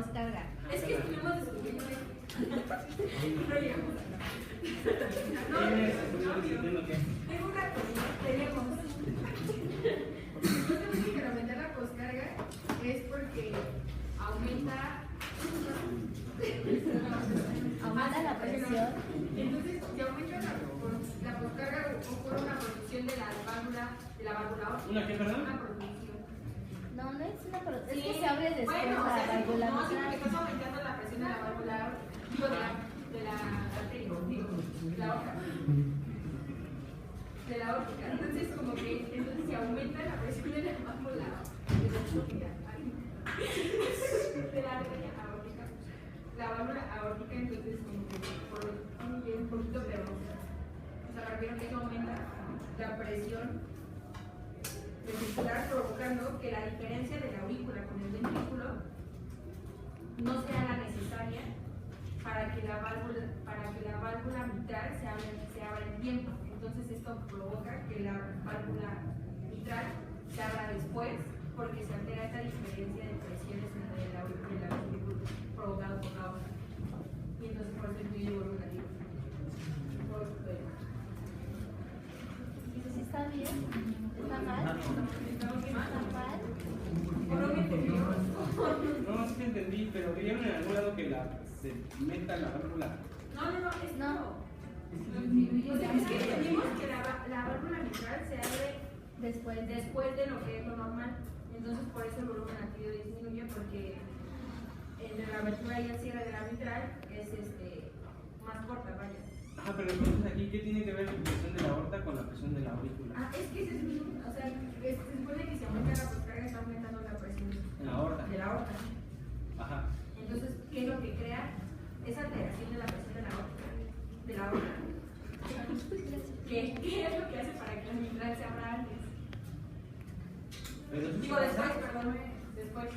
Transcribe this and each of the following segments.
poscarga. Es que estuvimos discutiendo. No llegamos a nada. Tengo una cosa, tenemos. Justamente que aumentar la poscarga es porque aumenta La presión. Entonces, si aumenta la poscarga, ocurre una producción de la válvula aórtica. ¿Una qué, perdón? Una producción. No, no es una producción. Es que se abre después Bueno, o la sea, válvula no, sí, porque mitral. estás aumentando la presión de la válvula aórtica. Digo, de la arteria, digo, la aorta. De la aórtica. Entonces, como que, si aumenta la presión de la válvula aórtica. De la arteria aórtica. La válvula aórtica, entonces, como que por un poquito, pero, o sea, refiero que eso aumenta la presión ventricular, provocando que la diferencia de la aurícula con el ventrículo no sea la necesaria para que la válvula mitral se abra en tiempo. Entonces esto provoca que la válvula mitral se abra después, porque se altera esta diferencia de presiones entre la aurícula y la ventrículo provocado por la otra. Y entonces por eso incluye volumen negativo. ¿Eso sí está bien? ¿Está mal? ¿Está mal? ¿Por lo que entendió? No, sí que entendí, pero vieron en algún lado que se meta la válvula. No, es No. O sea, es que entendimos que la válvula mitral se abre Después. después de lo que es lo normal. Entonces, por eso el volumen latido disminuye, porque entre la abertura y el cierre de la mitral es más corta, vaya. Ah, pero entonces aquí, ¿qué tiene que ver la presión de la aorta con la presión de la aurícula? Es que ese es mismo, o sea, se supone que si aumenta la poscarga está aumentando la presión En la aorta. de la aorta. Ajá. Entonces, ¿qué es lo que crea? Esa alteración de la presión de la aorta. ¿Qué es lo que hace para que la mitral se abra antes? Digo, después, perdón, después.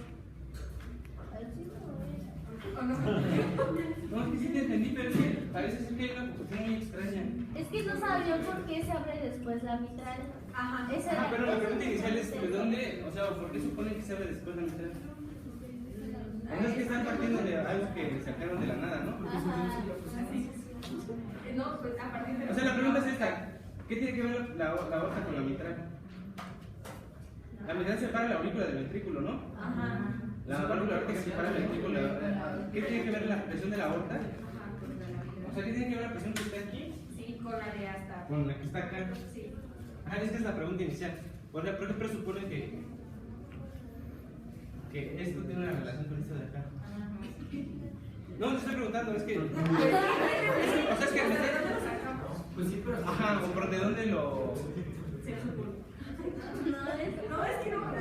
¿O no? No, es que sí te entendí, pero es que parece ser que hay una confusión muy extraña. Es que no sabía por qué se abre después la mitral. Ajá. Esa Ah, era- pero la esa pregunta era inicial es, mi ¿de dónde? O sea, ¿por qué suponen que se abre después la mitad? No es que están partiendo de algo que sacaron de la nada, ¿no? Ajá. No, pues a partir de. O sea, la pregunta es esta: ¿qué tiene que ver la aorta con la mitral? La mitral separa la aurícula del ventrículo, ¿no? Ajá. La válvula aórtica separa el ventrículo. ¿Qué tiene que ver la presión de la aorta? O sea, ¿qué tiene que ver la presión que está aquí Sí, con la de hasta. con la que está acá? Sí. Ah, esa es la pregunta inicial. ¿Por qué presupone que esto tiene una relación con esto de acá? No, te estoy preguntando, es que. O sea, es que. Pues sí, pero. Ajá, o por de dónde lo. No, es que no me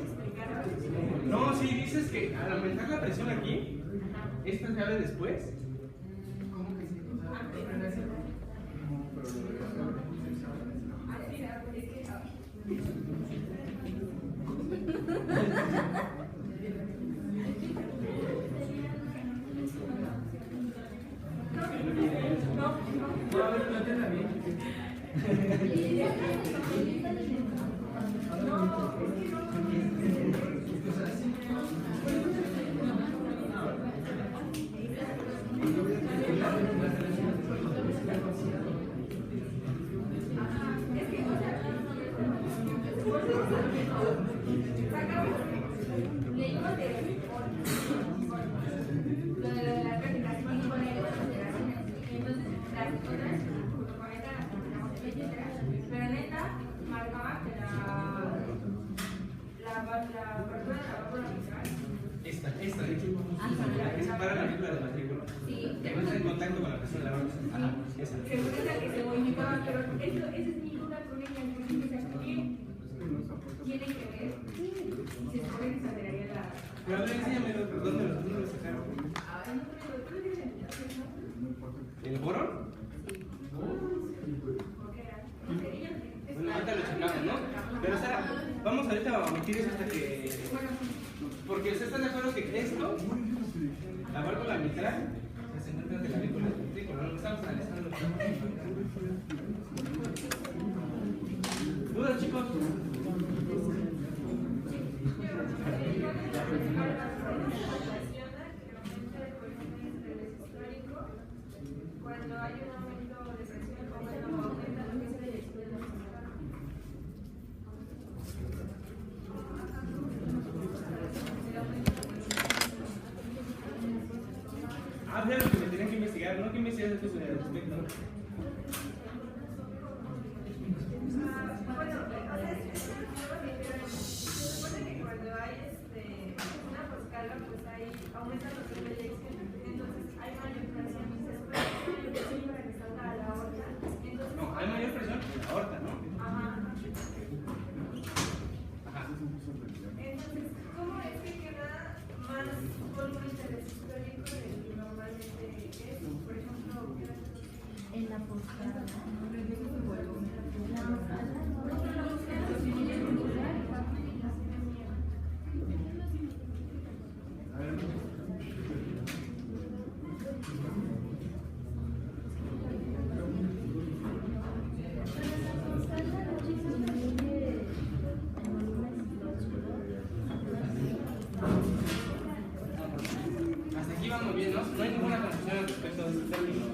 explicar. No, si dices que al aumentar la presión aquí, esta se abre después. ¿Cómo que sí? O sea, no, a ver, plantéala bien. Leímos de lo de las prácticas y con el entonces las otras con esta las combinamos, etcétera. Pero neta marcaba que la apertura de la válvula mitral. Esta de hecho. La que separa la aurícula del ventrículo. Sí, Que no está en contacto con la presión de la aorta. Ajá, esa. según esa que se modificaba, pero esa es mi duda con ella. ¿Qué tiene que ver? Se supone que se alteraría la. Pero a ver, enséñame dónde lo sacaron. Ay, no creo, ¿tú tienes identificación, no? ¿El borón? Sí. ¿Por qué era? No sé, ella. Bueno, ahorita lo checamos, ¿no? Pero Sara, vamos ahorita a omitir eso hasta que. Bueno, Porque usted está de acuerdo que esto, la válvula mitral, se encuentra entre la aurícula y el ventrículo, ¿no? Estamos analizando. ¿Dudas, chicos? Cuando hay un aumento de presión o bueno, aumenta lo que es el electrodo. Ah, pero lo que me tenían que investigar, ¿no? ¿Qué investigas después al respecto? Bueno, se supone que cuando hay una poscarga, pues ahí aumenta los niveles de eyección, entonces hay mayor presión, se supone que hay mayor presión para que salga a la aorta. Entonces, No, hay mayor presión en la aorta, ¿no? ajá. Ajá. Entonces, ¿cómo es que queda más volumen intersistólico del que normalmente es? Por ejemplo, En la postada. Hasta aquí vamos bien, ¿no? No hay ninguna confusión al respecto de este término.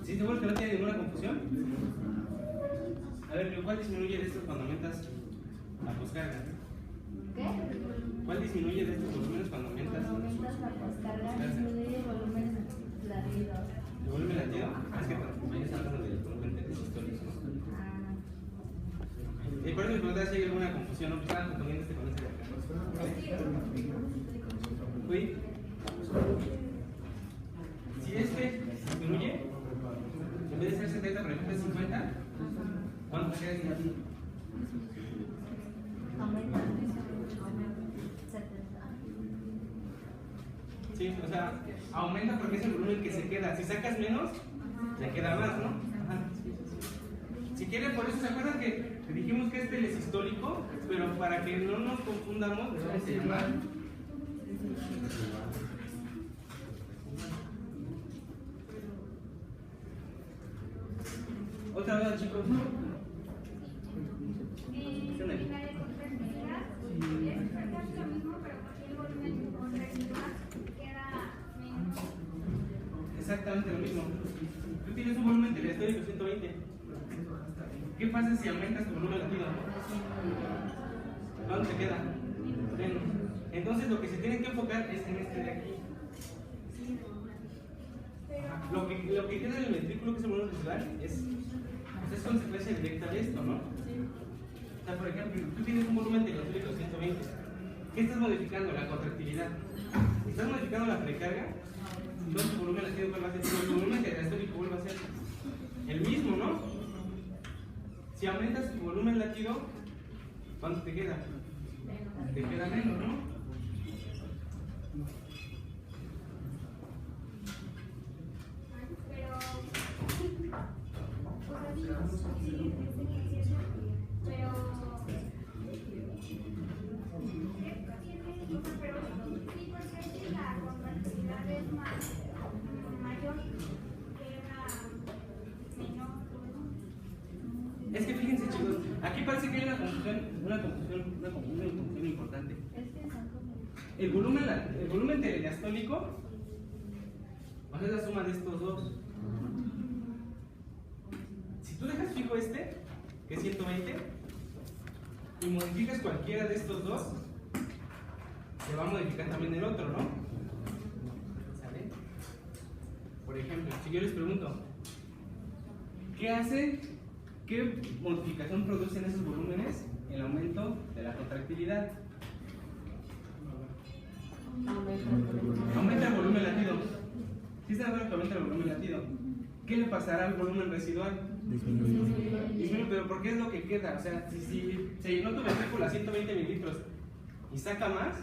¿Sí seguro que no tiene ninguna confusión? A ver, ¿cuál disminuye de estos cuando aumentas la poscarga? ¿Qué? ¿Cuál disminuye de estos volúmenes cuando aumentas? Cuando aumentas la poscarga, disminuye el volumen latido. ¿El volumen latido? Es que ahí está hablando del volumen de sistólico, ¿no? Ah. Y por eso me preguntaba si hay alguna confusión, ¿no? Pues estaban confundiendo este con este de acá. Uy. Si este disminuye, en vez de ser 70, por ejemplo, es 50, ¿cuánto queda en aquí? Aumenta. 70. Sí, o sea, aumenta porque es el volumen que se queda. Si sacas menos, le queda más, ¿no? Ajá. Si quieren, por eso se acuerdan que dijimos que este es sistólico, pero para que no nos confundamos, le vamos a llamar. Otra vez, chicos. En la de complejidad es casi lo mismo, pero porque el volumen contractividad queda menos. Exactamente lo mismo. Tú tienes un volumen telestórico 120. ¿Qué pasa si aumentas tu volumen latido? ¿Cuánto te queda? Menos. Entonces lo que se tiene que enfocar es en este de aquí. Lo que queda en el ventrículo, que es el volumen residual, es consecuencia directa de esto, ¿no? O sea, por ejemplo, tú tienes un volumen telestórico 120. ¿Qué estás modificando? La contractilidad. Si estás modificando la precarga, entonces tu volumen latido, ¿cuál va a ser? El volumen telestórico vuelve a ser el mismo, ¿no? Si aumentas tu volumen latido, ¿cuánto te queda? Te queda menos, ¿no? Es que fíjense, chicos, aquí parece que hay una confusión importante. El volumen telediastólico es la suma de estos dos. Si tú dejas fijo este, que es 120, y modificas cualquiera de estos dos, se va a modificar también el otro, ¿no? ¿Sale? Por ejemplo, si yo les pregunto, ¿qué modificación producen esos volúmenes? El aumento de la contractilidad. Aumenta el volumen latido. ¿Sí se da que aumenta el volumen latido? ¿Qué le pasará al volumen residual? Disminuye, pero ¿por qué es lo que queda? O sea, si se llenó tu ventrículo a 120 mililitros y saca más,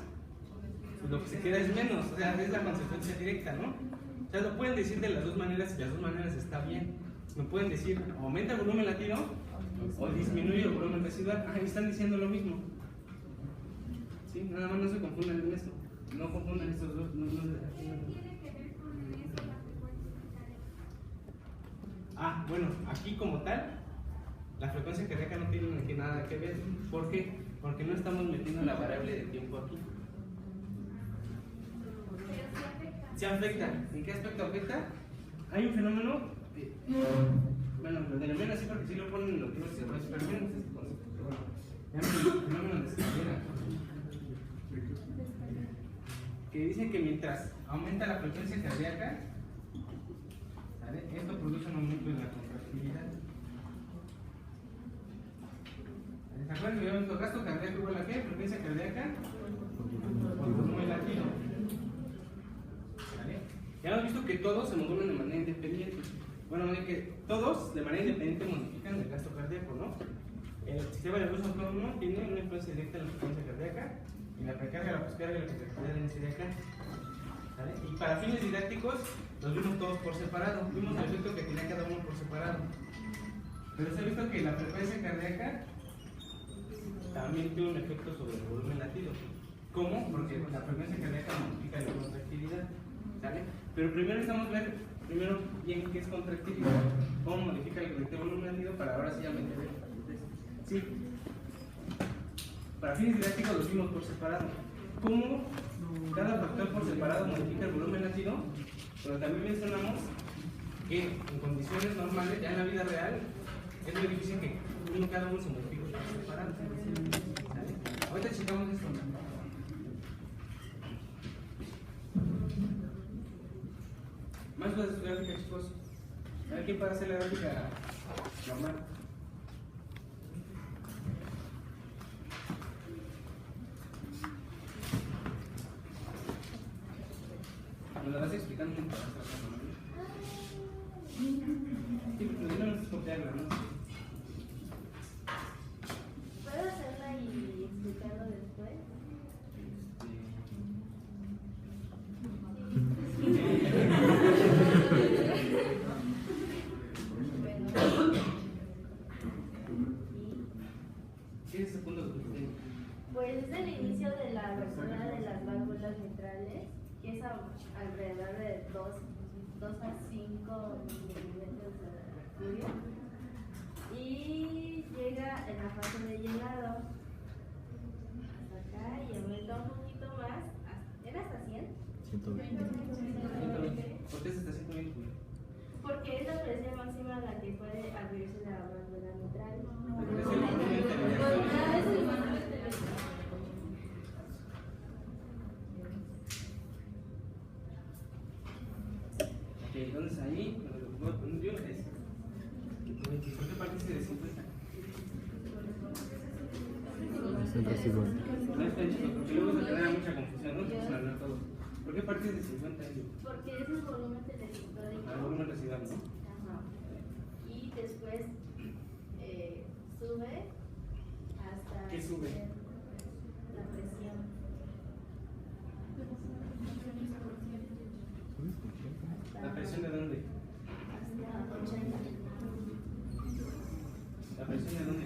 pues lo que se queda es menos. O sea, es la consecuencia directa, ¿no? O sea, lo pueden decir de las dos maneras y las dos maneras está bien. Me pueden decir, aumenta el volumen latido o disminuye el volumen residual. Ah, están diciendo lo mismo. ¿Sí? Nada más no se confundan en eso. No confundan estos dos. Ah, bueno, aquí como tal, La frecuencia cardíaca no tiene aquí nada que ver. ¿Por qué? Porque no estamos metiendo la variable de tiempo aquí. Se afecta. ¿En qué aspecto afecta? Hay un fenómeno. Bueno, lo denominan así porque sí lo ponen en los libros y demás, pero menos este concepto. Pero bueno, llaman el fenómeno de escalera. Que dice que mientras aumenta la frecuencia cardíaca, ¿vale? Esto produce un aumento en la contractilidad. ¿Se acuerdan que habíamos gasto cardíaco igual a qué? Frecuencia cardíaca por volumen latido. ¿Vale? Ya hemos visto que todos se modulan de manera independiente. Bueno, que todos de manera independiente modifican el gasto cardíaco, ¿no? El sistema nervioso autónomo tiene una influencia directa en la frecuencia cardíaca y la precarga, la poscarga y la contractilidad en ese de acá. ¿Vale? Y para fines didácticos los vimos todos por separado. Vimos el efecto que tenía cada uno por separado. Pero se ha visto que la frecuencia cardíaca también tiene un efecto sobre el volumen latido. ¿Cómo? Porque la frecuencia cardíaca modifica la contractilidad. ¿Sale? Pero primero necesitamos ver bien qué es contractilidad, cómo modifica el volumen latido para ahora sí ya meter el. Sí. Para fines didácticos los vimos por separado. ¿Cómo cada factor por separado modifica el volumen latido? Pero también mencionamos que en condiciones normales, ya en la vida real, es muy difícil que cada uno se modifique por separado. ¿Sale? Ahorita checamos esto. Más cosas de su gráfica, chicos. A ver quién puede hacer la gráfica normal. Me lo vas explicando un poco. Sí, pero no es copiarla, ¿no? ¿Puedo hacerla y explicarlo después? ¿Qué es ese punto que usted tiene? Pues es el inicio de la abertura de las válvulas mitrales, que es alrededor de 2 a 5 milímetros de mercurio, y llega en la fase de llenado hasta acá y aumenta un poquito más. ¿Era hasta 100? 120. ¿Por qué se está haciendo bien? Porque es la presión máxima a la que puede abrirse la válvula mitral. Porque es el volumen de reacción. Ok, entonces ahí, lo que puedo poner yo es ¿por qué parece de 50? No está hecho, porque luego se genera mucha confusión, ¿no? Se empiezan a hablar todos. ¿Por qué parece de 50 ellos? Porque es el volumen telesistólico. Al volumen residual, ¿no? Ajá. Y después sube hasta. ¿Qué sube? La presión. ¿La presión de dónde? Hasta 80. ¿La presión de dónde?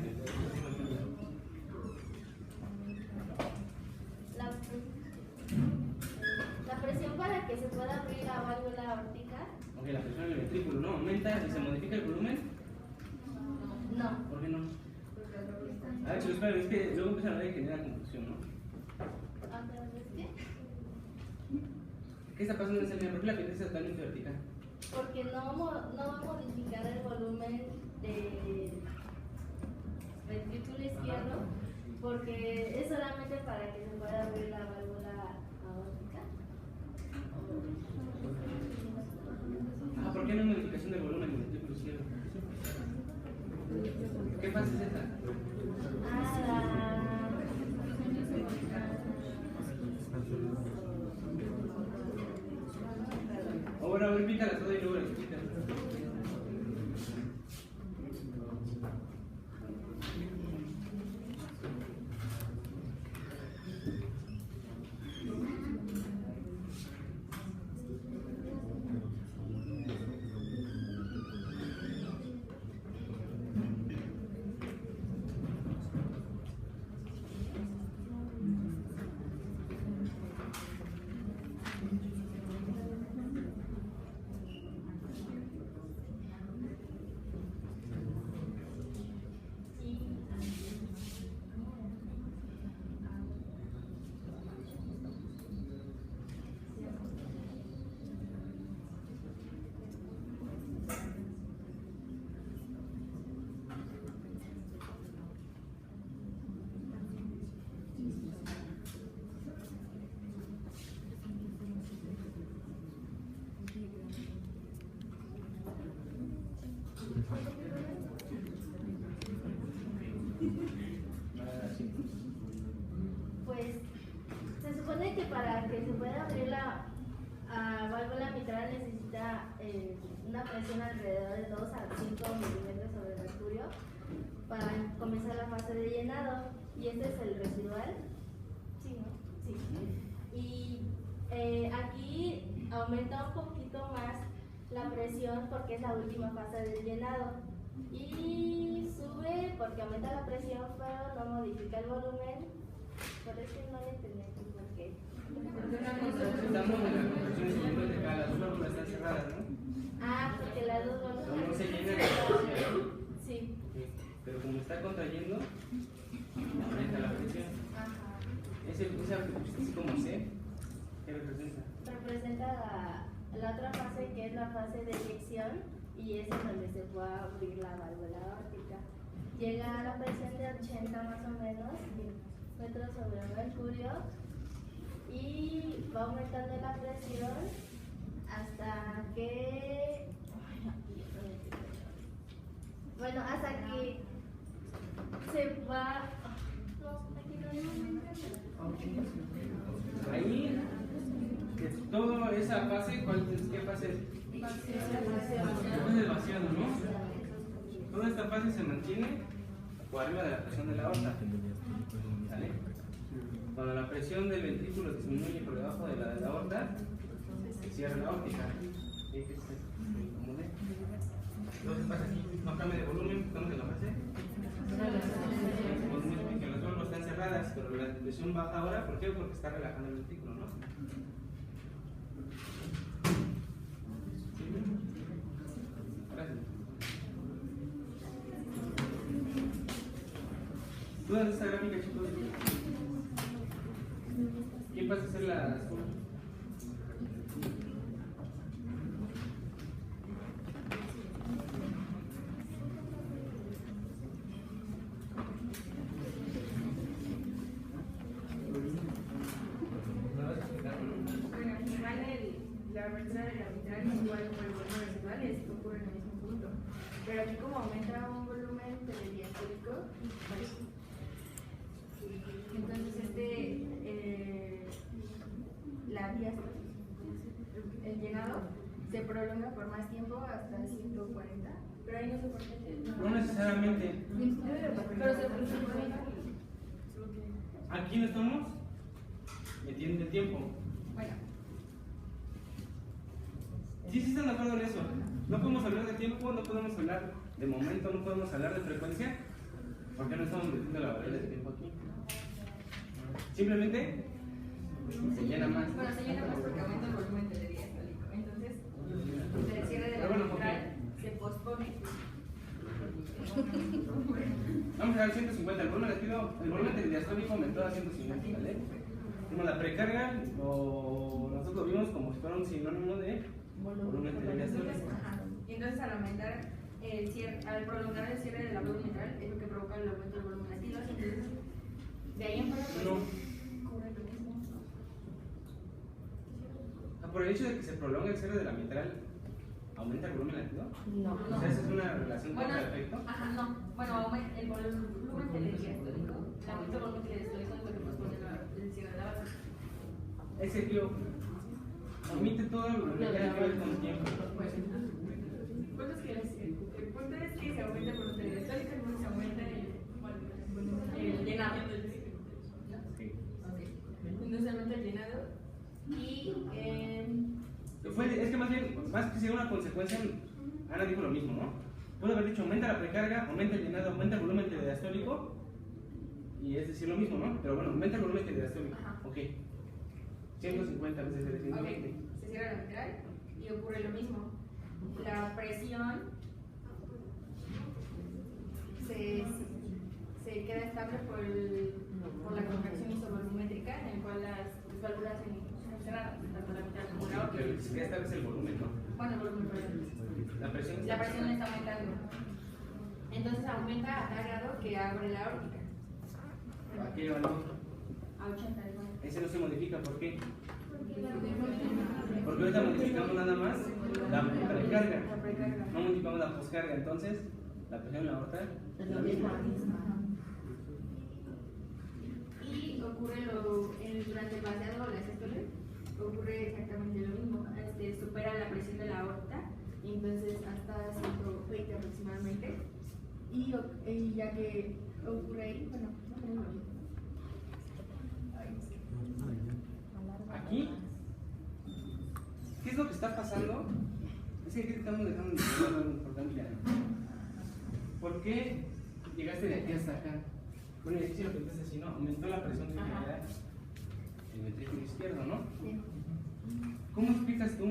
La presión para que se pueda abrir la válvula aórtica. Ok, la presión en el ventrículo, ¿no? ¿Aumenta y se modifica el volumen? No. ¿Por qué no? A ver, chicos, esperen, es que luego empiezan a ver y genera confusión, ¿no? ¿Qué? ¿Qué está pasando en esa línea? ¿Por qué la pendiente está totalmente vertical? Porque no va a modificar el volumen del ventrículo izquierdo, porque es solamente para que se pueda abrir la válvula aórtica. Ah, ¿por qué no hay modificación del volumen del ventrículo izquierdo? ¿Qué fase es esta? Ahora, a ver, pícala toda y luego la explica. que para que se pueda abrir la válvula mitral necesita una presión alrededor de 2 a 5 milímetros sobre el mercurio para comenzar la fase de llenado. Y este es el residual. Sí, ¿no? Sí. Y aquí aumenta un poquito más la presión porque es la última fase del llenado. Y sube porque aumenta la presión, pero no modifica el volumen. Por eso no le entendí por qué. Estamos en la construcción simétrica, las dos válvulas están cerradas, ¿no? Ah, porque las dos válvulas. No se llena de presión. Sí. Pero como está contrayendo, aumenta la presión. Ajá. Esa que pusiste como C, ¿qué representa? Representa la otra fase que es la fase de eyección y es en donde se puede abrir la válvula aórtica. Llega a la presión de 80 más o menos metros sobre el mercurio y va aumentando la presión hasta que hasta que se va. Ahí, toda esa fase, ¿qué fase es? Después del vaciado, ¿no? Toda esta fase se mantiene por arriba de la presión de la aorta. ¿Sale? Cuando la presión del ventrículo disminuye por debajo de la aorta, se cierra la aórtica. ¿Qué se incomode? Entonces pasa aquí, no cambia de volumen, estamos en la fase. Que las válvulas están cerradas, pero la presión baja ahora, ¿por qué? Porque está relajando el ventrículo, ¿no? Gracias. ¿Dudas de esta gráfica, chicos? ¿Quién pasa a hacer las curvas? La abertura de la mitral es igual por el volumen residual, esto ocurre en el mismo punto. Pero aquí como aumenta un volumen telediastólico, entonces la diástole, el llenado, se prolonga por más tiempo hasta 140, pero ahí no se por No necesariamente. pero se prolonga. Aquí no estamos metiendo el tiempo. Bueno. Sí están de acuerdo en eso. No podemos hablar de tiempo, no podemos hablar de momento, no podemos hablar de frecuencia, porque no estamos metiendo la variable de tiempo aquí. Simplemente se llena más. Bueno, se llena más porque aumenta el volumen telediastólico. Entonces, el cierre de la mitral se pospone. Vamos a dar 150. El volumen telediastólico aumentó a 150, ¿vale? Como la precarga, nosotros lo vimos como si fuera un sinónimo de volumen telediastólico. Y entonces al aumentar al prolongar el cierre de la válvula mitral es lo que provoca el aumento del volumen latido. Entonces, de ahí en fuera cubre lo mismo. Por el hecho de que se prolonga el cierre de la mitral, ¿aumenta el volumen latido? No. O sea, esa es una relación causa-efecto. Ajá, no. Bueno, aumenta el volumen telediastólico. El aumento del volumen telediastólico es lo que pospone el cierre de la válvula. Ese tío omite todo lo que tenga que ver con tiempo. El punto es que se aumenta el volumen telediastólico, entonces se aumenta el llenado. Entonces se aumenta el llenado y Es que más que sea una consecuencia, Ana dijo lo mismo, ¿no? Puede haber dicho aumenta la precarga, aumenta el llenado, aumenta el volumen telediastólico, y es decir lo mismo, ¿no? Pero bueno, aumenta el volumen telediastólico. Ok. 150 veces el 120. okay, se cierra la mitral y ocurre lo mismo. La presión se queda estable por la contracción isovolumétrica en el cual las válvulas se cerradas, tanto la mitral como la Pero aórtica. si que esta vez el volumen, ¿no? Bueno, el volumen, perdón. La presión está aumentando. Entonces aumenta a tal grado que abre la aórtica. ¿A qué valor? A 80 igual. Ese no se modifica, ¿por qué? Porque ahorita modificamos nada más la precarga, La precarga. no modificamos la poscarga, entonces la presión en la aorta es la misma. Y ocurre durante el vaciado o la ocurre exactamente lo mismo. Supera la presión de la aorta, Y entonces hasta 120 aproximadamente. Y ya que ocurre ahí, bueno, no tenemos Aquí, ¿qué es lo que está pasando? Es que aquí estamos dejando de ver algo importante. ¿Por qué llegaste de aquí hasta acá? Bueno, y aquí si lo pintas así, ¿no? Aumentó la presión que genera el ventrículo izquierdo, ¿no? Sí. ¿Cómo explicas tú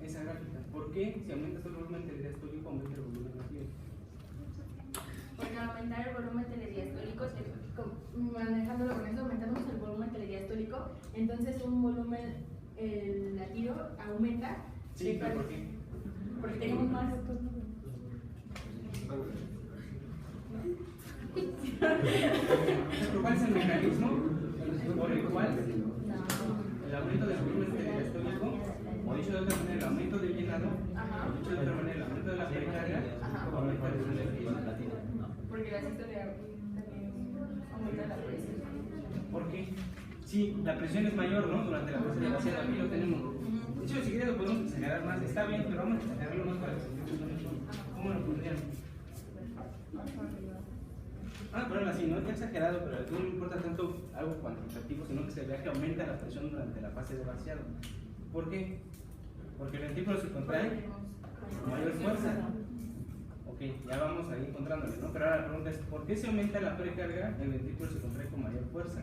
esa gráfica? ¿Por qué si aumentas el volumen diastólico aumenta el volumen latido? Porque al aumentar el volumen telediastólico, manejándolo con eso, aumentamos el volumen telediastólico, entonces un volumen latido aumenta. Sí, pero ¿por qué? Porque tenemos más. ¿Cuál es el mecanismo por el cual el aumento del volumen telediastólico, o dicho de otra manera, el aumento del llenado, o dicho de otra manera, el aumento de la precarga, aumenta el volumen latido? Porque la sístole también aumenta la presión. ¿Por qué? Sí, la presión es mayor, ¿no? Durante la fase de vaciado, aquí lo tenemos. De hecho, si quieres lo podemos exagerar más, está bien, pero vamos a exagerarlo más para que se entienda mejor. ¿Cómo lo pondrían? Ponerlo así, no es exagerado, pero aquí no importa tanto algo cuantitativo, sino que se vea que aumenta la presión durante la fase de vaciado. ¿Por qué? Porque el ventrículo se contrae con mayor fuerza. Ok, ya vamos ahí encontrándole, ¿no? Pero ahora la pregunta es, ¿por qué se aumenta la precarga? El ventrículo se contrae con mayor fuerza.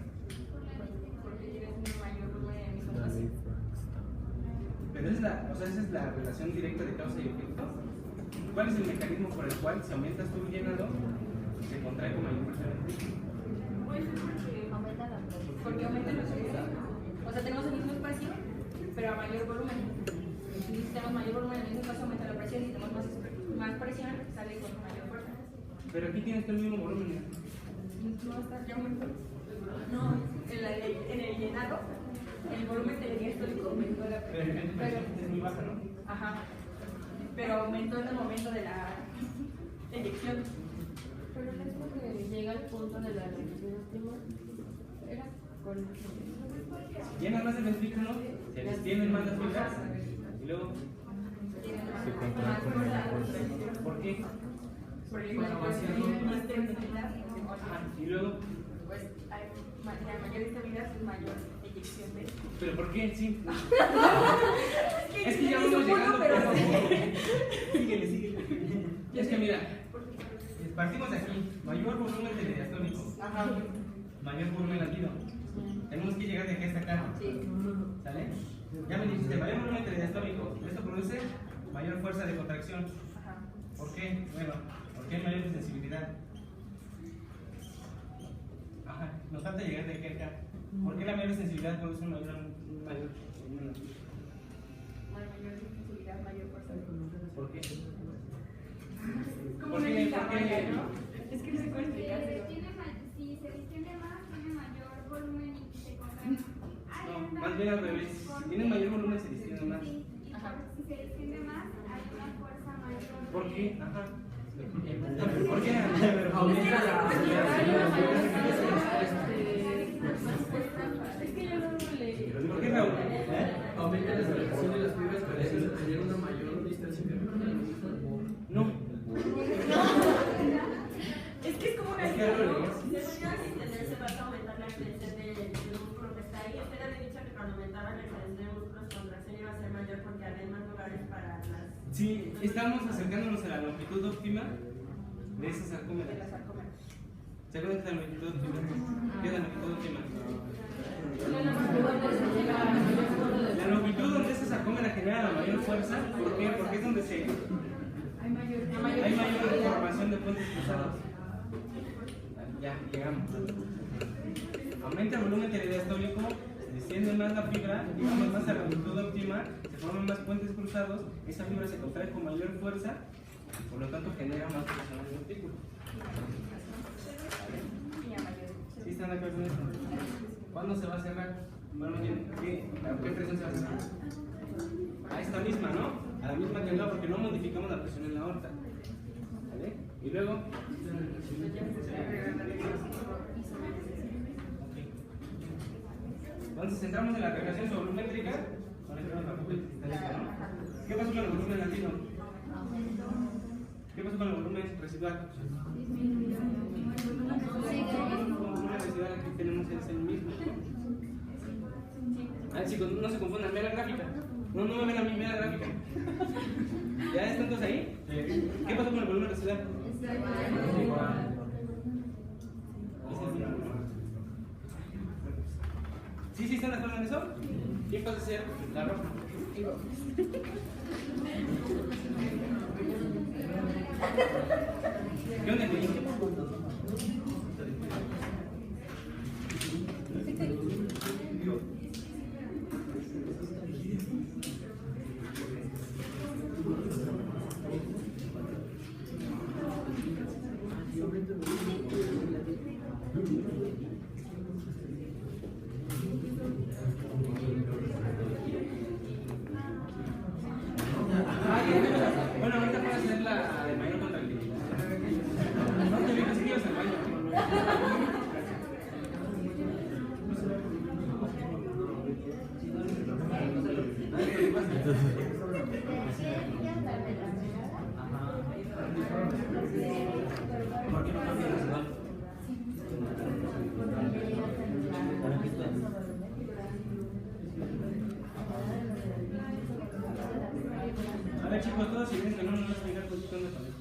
Porque tienes un mayor volumen en el mismo espacio. Pero esa es la relación directa de causa y efecto. ¿Cuál es el mecanismo por el cual si aumentas tu llenado, se contrae con mayor fuerza el ventrículo? Pues porque aumenta la presión. Porque aumenta la presión. O sea, tenemos el mismo espacio, pero a mayor volumen. Si tenemos mayor volumen en el mismo espacio, aumenta la presión. Si tenemos más presión, sale con mayor fuerza. Pero aquí tienes el mismo volumen. No está, ya aumentó. No, en el llenado, el volumen telediastólico aumentó la Pero presión. la presión es muy baja, ¿no? Ajá. Pero aumentó en el momento de la eyección. Pero no es porque llega al punto de la reacción óptima. Era con. Llenas más el ventrículo, se extienden más las fibras y luego, Más fuerza. ¿por qué? Porque hay más estabilidad. Ajá, y luego, Pues hay la mayor estabilidad es mayor eyección de. ¿pero por qué? Sí. Es que ya tiene su vamos llegando, punto, pero por sí. favor. Síguele. Es que mira, partimos de aquí, mayor volumen telediastólico, Ajá. mayor volumen latido. Tenemos que llegar de aquí hasta acá. Sí. ¿Sale? Ya me dijiste, mayor volumen telediastólico. Esto produce mayor fuerza de contracción. Ajá. ¿Por qué? Bueno, porque hay mayor sensibilidad. Ajá, nos falta llegar de aquí a acá. ¿Por qué la mayor sensibilidad produce un mayor Mayor sensibilidad, mayor fuerza de contracción. ¿Por qué? Como ¿Por una qué? guitarra, ¿no? Es que no se puede explicar. Si se distiende más, tiene mayor volumen y se contrae. No, más bien al revés. Si tiene mayor volumen se distiende más. Sí, y si se distiende más, hay una fuerza mayor. ¿Por qué? Ajá. ¿Por qué? Aumenta la Es que yo no lo leí. ¿Por qué, Raúl? aumenta la separación de las fibras para tener una mayor distancia interna. No. Es que es como una Es que algo lees. Según yo, al extenderse vas a aumentar la extensión del músculo que está ahí. Usted había dicho que cuando aumentaba la extensión del músculo, su contracción iba a ser mayor porque había más lugares para las. Sí, estamos acercándonos a la longitud óptima de esa de sarcómera. las sarcómeras. ¿Se acuerdan de la longitud óptima? ¿Qué es la longitud óptima? La longitud donde esa sarcómera genera la mayor fuerza. ¿Por qué? Porque es donde Hay mayor formación de puentes cruzados. Ya, llegamos. Aumenta el volumen telediastólico, se distiende más la fibra, llegamos más a la longitud óptima, se forman más puentes cruzados, esa fibra se contrae con mayor fuerza y por lo tanto genera más presión en el ventrículo. ¿Sí están de acuerdo con esto? ¿Cuándo se va a cerrar? Bueno, ¿a qué presión se va a cerrar? A esta misma, ¿no? A la misma que no, porque no modificamos la presión en la aorta. ¿Vale? Y luego. Entonces entramos en la relación volumétrica. ¿Qué pasó con el volumen latino? ¿Qué pasó con el volumen residual? El volumen residual aquí tenemos es el mismo. A ver, chicos, no se confundan, ve la gráfica. No me ven a mí, ve la gráfica. ¿Ya están todos ahí? ¿Qué pasó con el volumen residual? ¿Sí están de acuerdo en eso? ¿Quién pasa a ser la roja? ¿Qué onda, güey? Bueno, ahorita puedes hacer la de mayor contabilidad. No te vienes que ibas al baño. ¿Por qué no cambias la ciudad? A ver, chicos, todos si ven que no nos van a explicar por qué están de cabeza.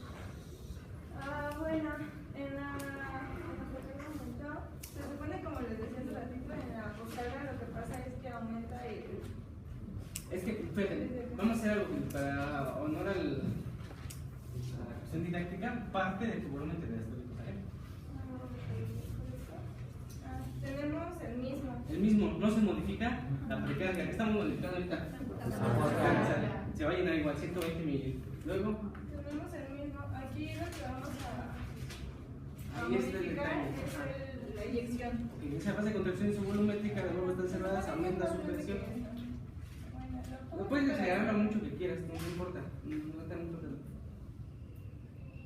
Bueno, en la momento, se supone, como les decía hace ratito, en la poscarga lo que pasa es que aumenta el... Es que, fíjate, vamos a hacer algo para honor a la cuestión didáctica, parte de tu volumen te histórico, ¿sale? Tenemos el mismo. El mismo, no se modifica la precarga, que estamos modificando ahorita. Se va a llenar igual, 120 mililitros. Luego, Tenemos el mismo. Aquí lo que vamos a ahí está el modificar detalle. es la eyección. En esa fase de contracción volumétrica, de nuevo están cerradas, aumenta su presión. No puedes exagerar lo mucho que quieras, no importa. No tan importante.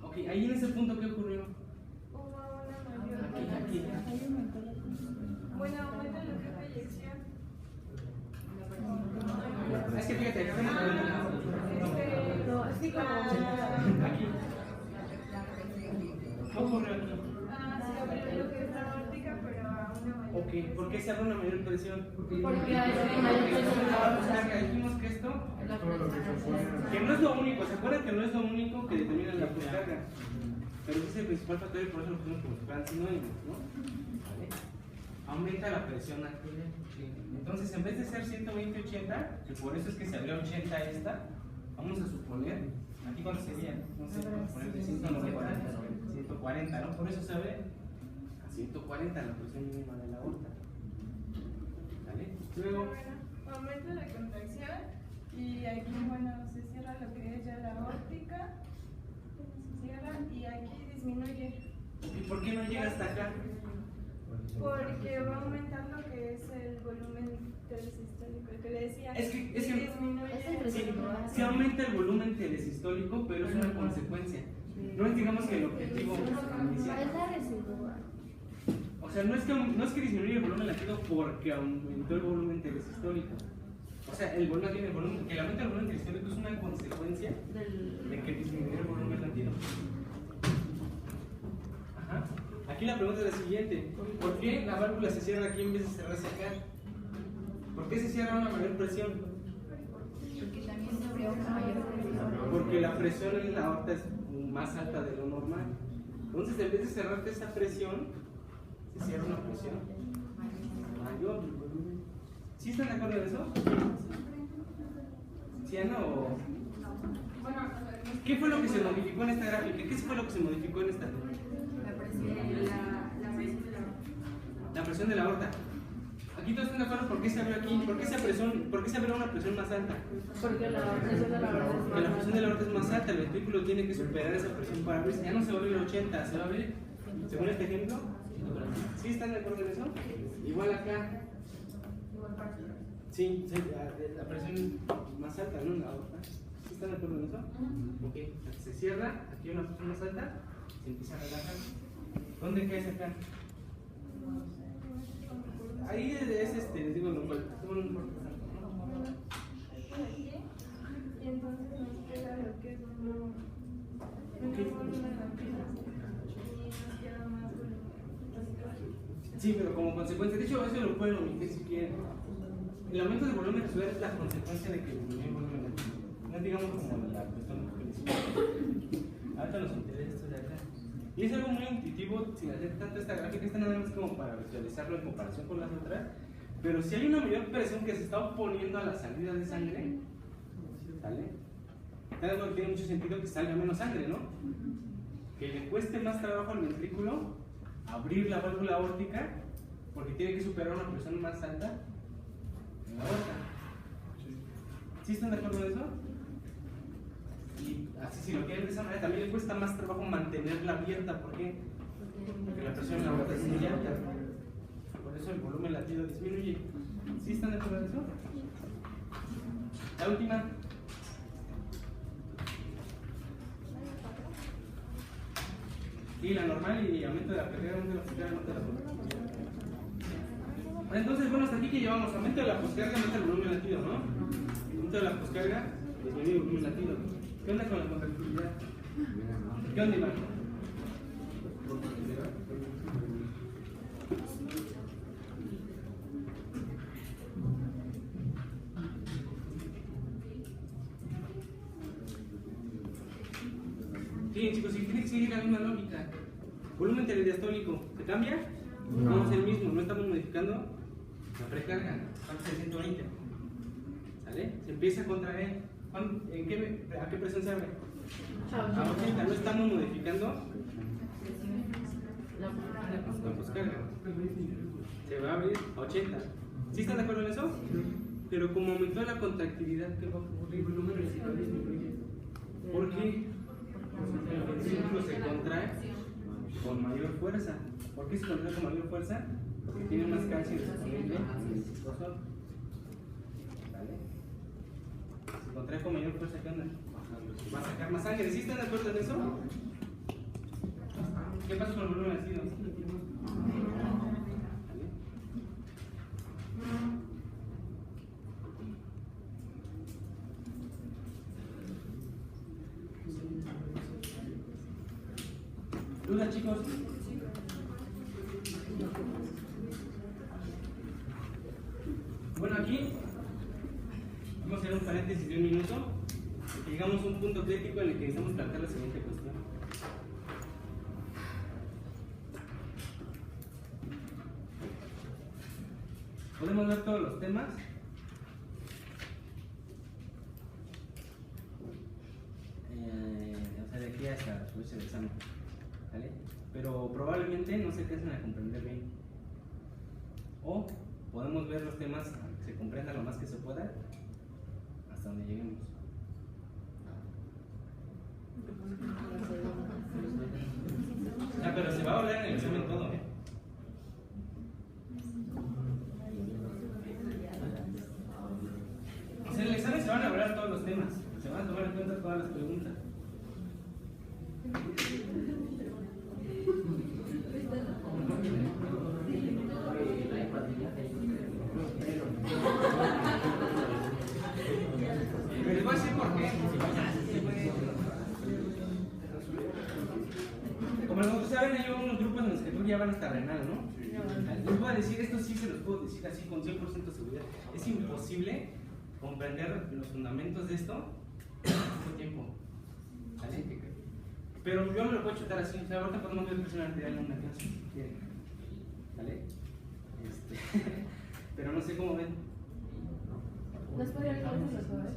Ok, ahí en ese punto, ¿qué ocurrió? Hubo una mayor. Aquí. Bueno, aumenta lo que es la eyección. Es que fíjate, aquí estamos Así como. aquí. ¿Qué ocurrió aquí? Se abrió lo que es la aórtica, pero a una mayor. Ok, ¿por qué se abre una mayor presión? Porque hay mayor presión en la Porque dijimos que esto, que no es lo único, ¿se acuerdan que no es lo único que determina la poscarga? Pero ese es el principal factor y por eso lo pusimos como si fueran sinónimos, ¿no? ¿Vale? Aumenta la presión arterial. Entonces, en vez de ser 120-80, que por eso es que se abrió 80 esta, vamos a suponer, aquí cuánto sería, no sé, vamos a poner de 140, ¿no? Por eso se abre a 140 la presión mínima de la aorta. ¿Vale? Luego, Bueno, aumenta la contracción y aquí, bueno, se cierra lo que es ya la aórtica. Se cierra y aquí disminuye. ¿y por qué no llega hasta acá? Porque va a aumentar lo que es el volumen telesistólico, el que le decía. Es que- y disminuye. Sí aumenta el volumen telesistólico, pero es una consecuencia. No es, digamos, que el objetivo inicial. Es la residual. O sea, no es que disminuya el volumen latido porque aumentó el volumen telesistólico. O sea, el volumen, que el aumento del volumen telesistólico es una consecuencia de que disminuyó el volumen latido. Ajá. Aquí la pregunta es la siguiente: ¿por qué la válvula se cierra aquí en vez de cerrarse acá? ¿Por qué se cierra a una mayor presión? Porque también se abrió una mayor presión. Porque la presión en la aorta es más alta de lo normal. Entonces, en vez de cerrarte esa presión, se cierra una presión mayor. ¿Sí están de acuerdo en eso? ¿Sí, Ana? ¿O qué fue lo que se modificó en esta gráfica? ¿Qué fue lo que se modificó en esta? La presión de la aorta. Aquí todos están de acuerdo por qué se abrió aquí. ¿Por qué se abrió una presión más alta? Porque la presión de la aorta es Porque la presión de la aorta es más alta, el ventrículo tiene que superar esa presión para abrirse. Ya no se va a abrir 80, se va a abrir, según este ejemplo. ¿Sí están de acuerdo en eso? Igual acá. Sí, la presión más alta, ¿no? En la aorta. ¿Sí están de acuerdo en eso? Ok, se cierra, aquí hay una presión más alta, se empieza a relajar. ¿Dónde caes acá? ahí es les digo, no fue. Y entonces nos queda lo que es una fórmula rápida y nos queda más volumen. Sí, pero como consecuencia, de hecho, eso lo pueden omitir si quieren. El aumento del volumen residual es la consecuencia de que disminuye el volumen relativo. No digamos como la cuestión principal. Ahorita nos interesa esto de acá. Y es algo muy intuitivo sin hacer tanto esta gráfica, esta nada más como para visualizarlo en comparación con las otras. Pero si hay una mayor presión que se está oponiendo a la salida de sangre, ¿sale? Claro, tiene mucho sentido que salga menos sangre, ¿no? Que le cueste más trabajo al ventrículo abrir la válvula aórtica porque tiene que superar una presión más alta en la aorta. ¿Sí están de acuerdo en eso? Y así si lo quieren de esa manera, también le cuesta más trabajo mantenerla abierta. ¿Por qué? Porque la presión en la aorta es muy alta. Por eso el volumen latido disminuye. ¿Sí están de acuerdo en eso? La última. Y la normal y aumento de la carga, aumento de la poscarga, aumento de la poscarga. Entonces, bueno, hasta aquí que llevamos aumento de la poscarga, aumenta el volumen latido, ¿no? Aumento de la poscarga, disminuye el volumen latido. ¿Qué onda con la contractilidad? ¿Qué onda, Iván? Sí, chicos, si tiene que seguir la misma lógica. Volumen telediastólico, ¿se cambia? No, es el mismo, no estamos modificando la precarga. ¿Cuánto es 120? ¿Sale? Se empieza a contraer. ¿A qué presión se abre? A 80, no estamos modificando la poscarga. Se va a abrir a 80. ¿Sí están de acuerdo en eso? Pero como aumentó la contractilidad, ¿qué va a ocurrir? El volumen residual disminuye. ¿Por qué? El ventrículo se contrae con mayor fuerza. ¿Por qué se contrae con mayor fuerza? Porque tiene más calcio disponible en el citosol. ¿Vale? Se contrae con mayor fuerza, ¿qué onda? Va a sacar más sangre. ¿Sí están de acuerdo en eso? ¿Qué pasa con el volumen latido? ¿Dudas, chicos? Bueno, aquí vamos a hacer un paréntesis de un minuto porque llegamos a un punto crítico en el que necesitamos plantear la siguiente cuestión. ¿Podemos ver todos los temas? O sea, de aquí hasta subirse el examen. ¿Vale? Pero probablemente no se alcancen a comprender bien. O podemos ver los temas que se comprendan lo más que se pueda hasta donde lleguemos. Pero se va a hablar en el examen todo, ¿eh? O sea, en el examen se van a hablar todos los temas, se van a tomar en cuenta todas las preguntas. Les voy a decir por qué. Como ustedes saben, hay unos grupos en los que tú ya van hasta renal, ¿no? Les voy a decir, esto sí se los puedo decir así con 100% de seguridad. Es imposible comprender los fundamentos de esto en poco tiempo. ¿Vale? Pero yo me lo puedo chutar así. O sea, ahorita podemos ver presión arterial en una clase si quieren. ¿Vale? Pero no sé cómo ven. ¿Nos podrían dar esos resultados?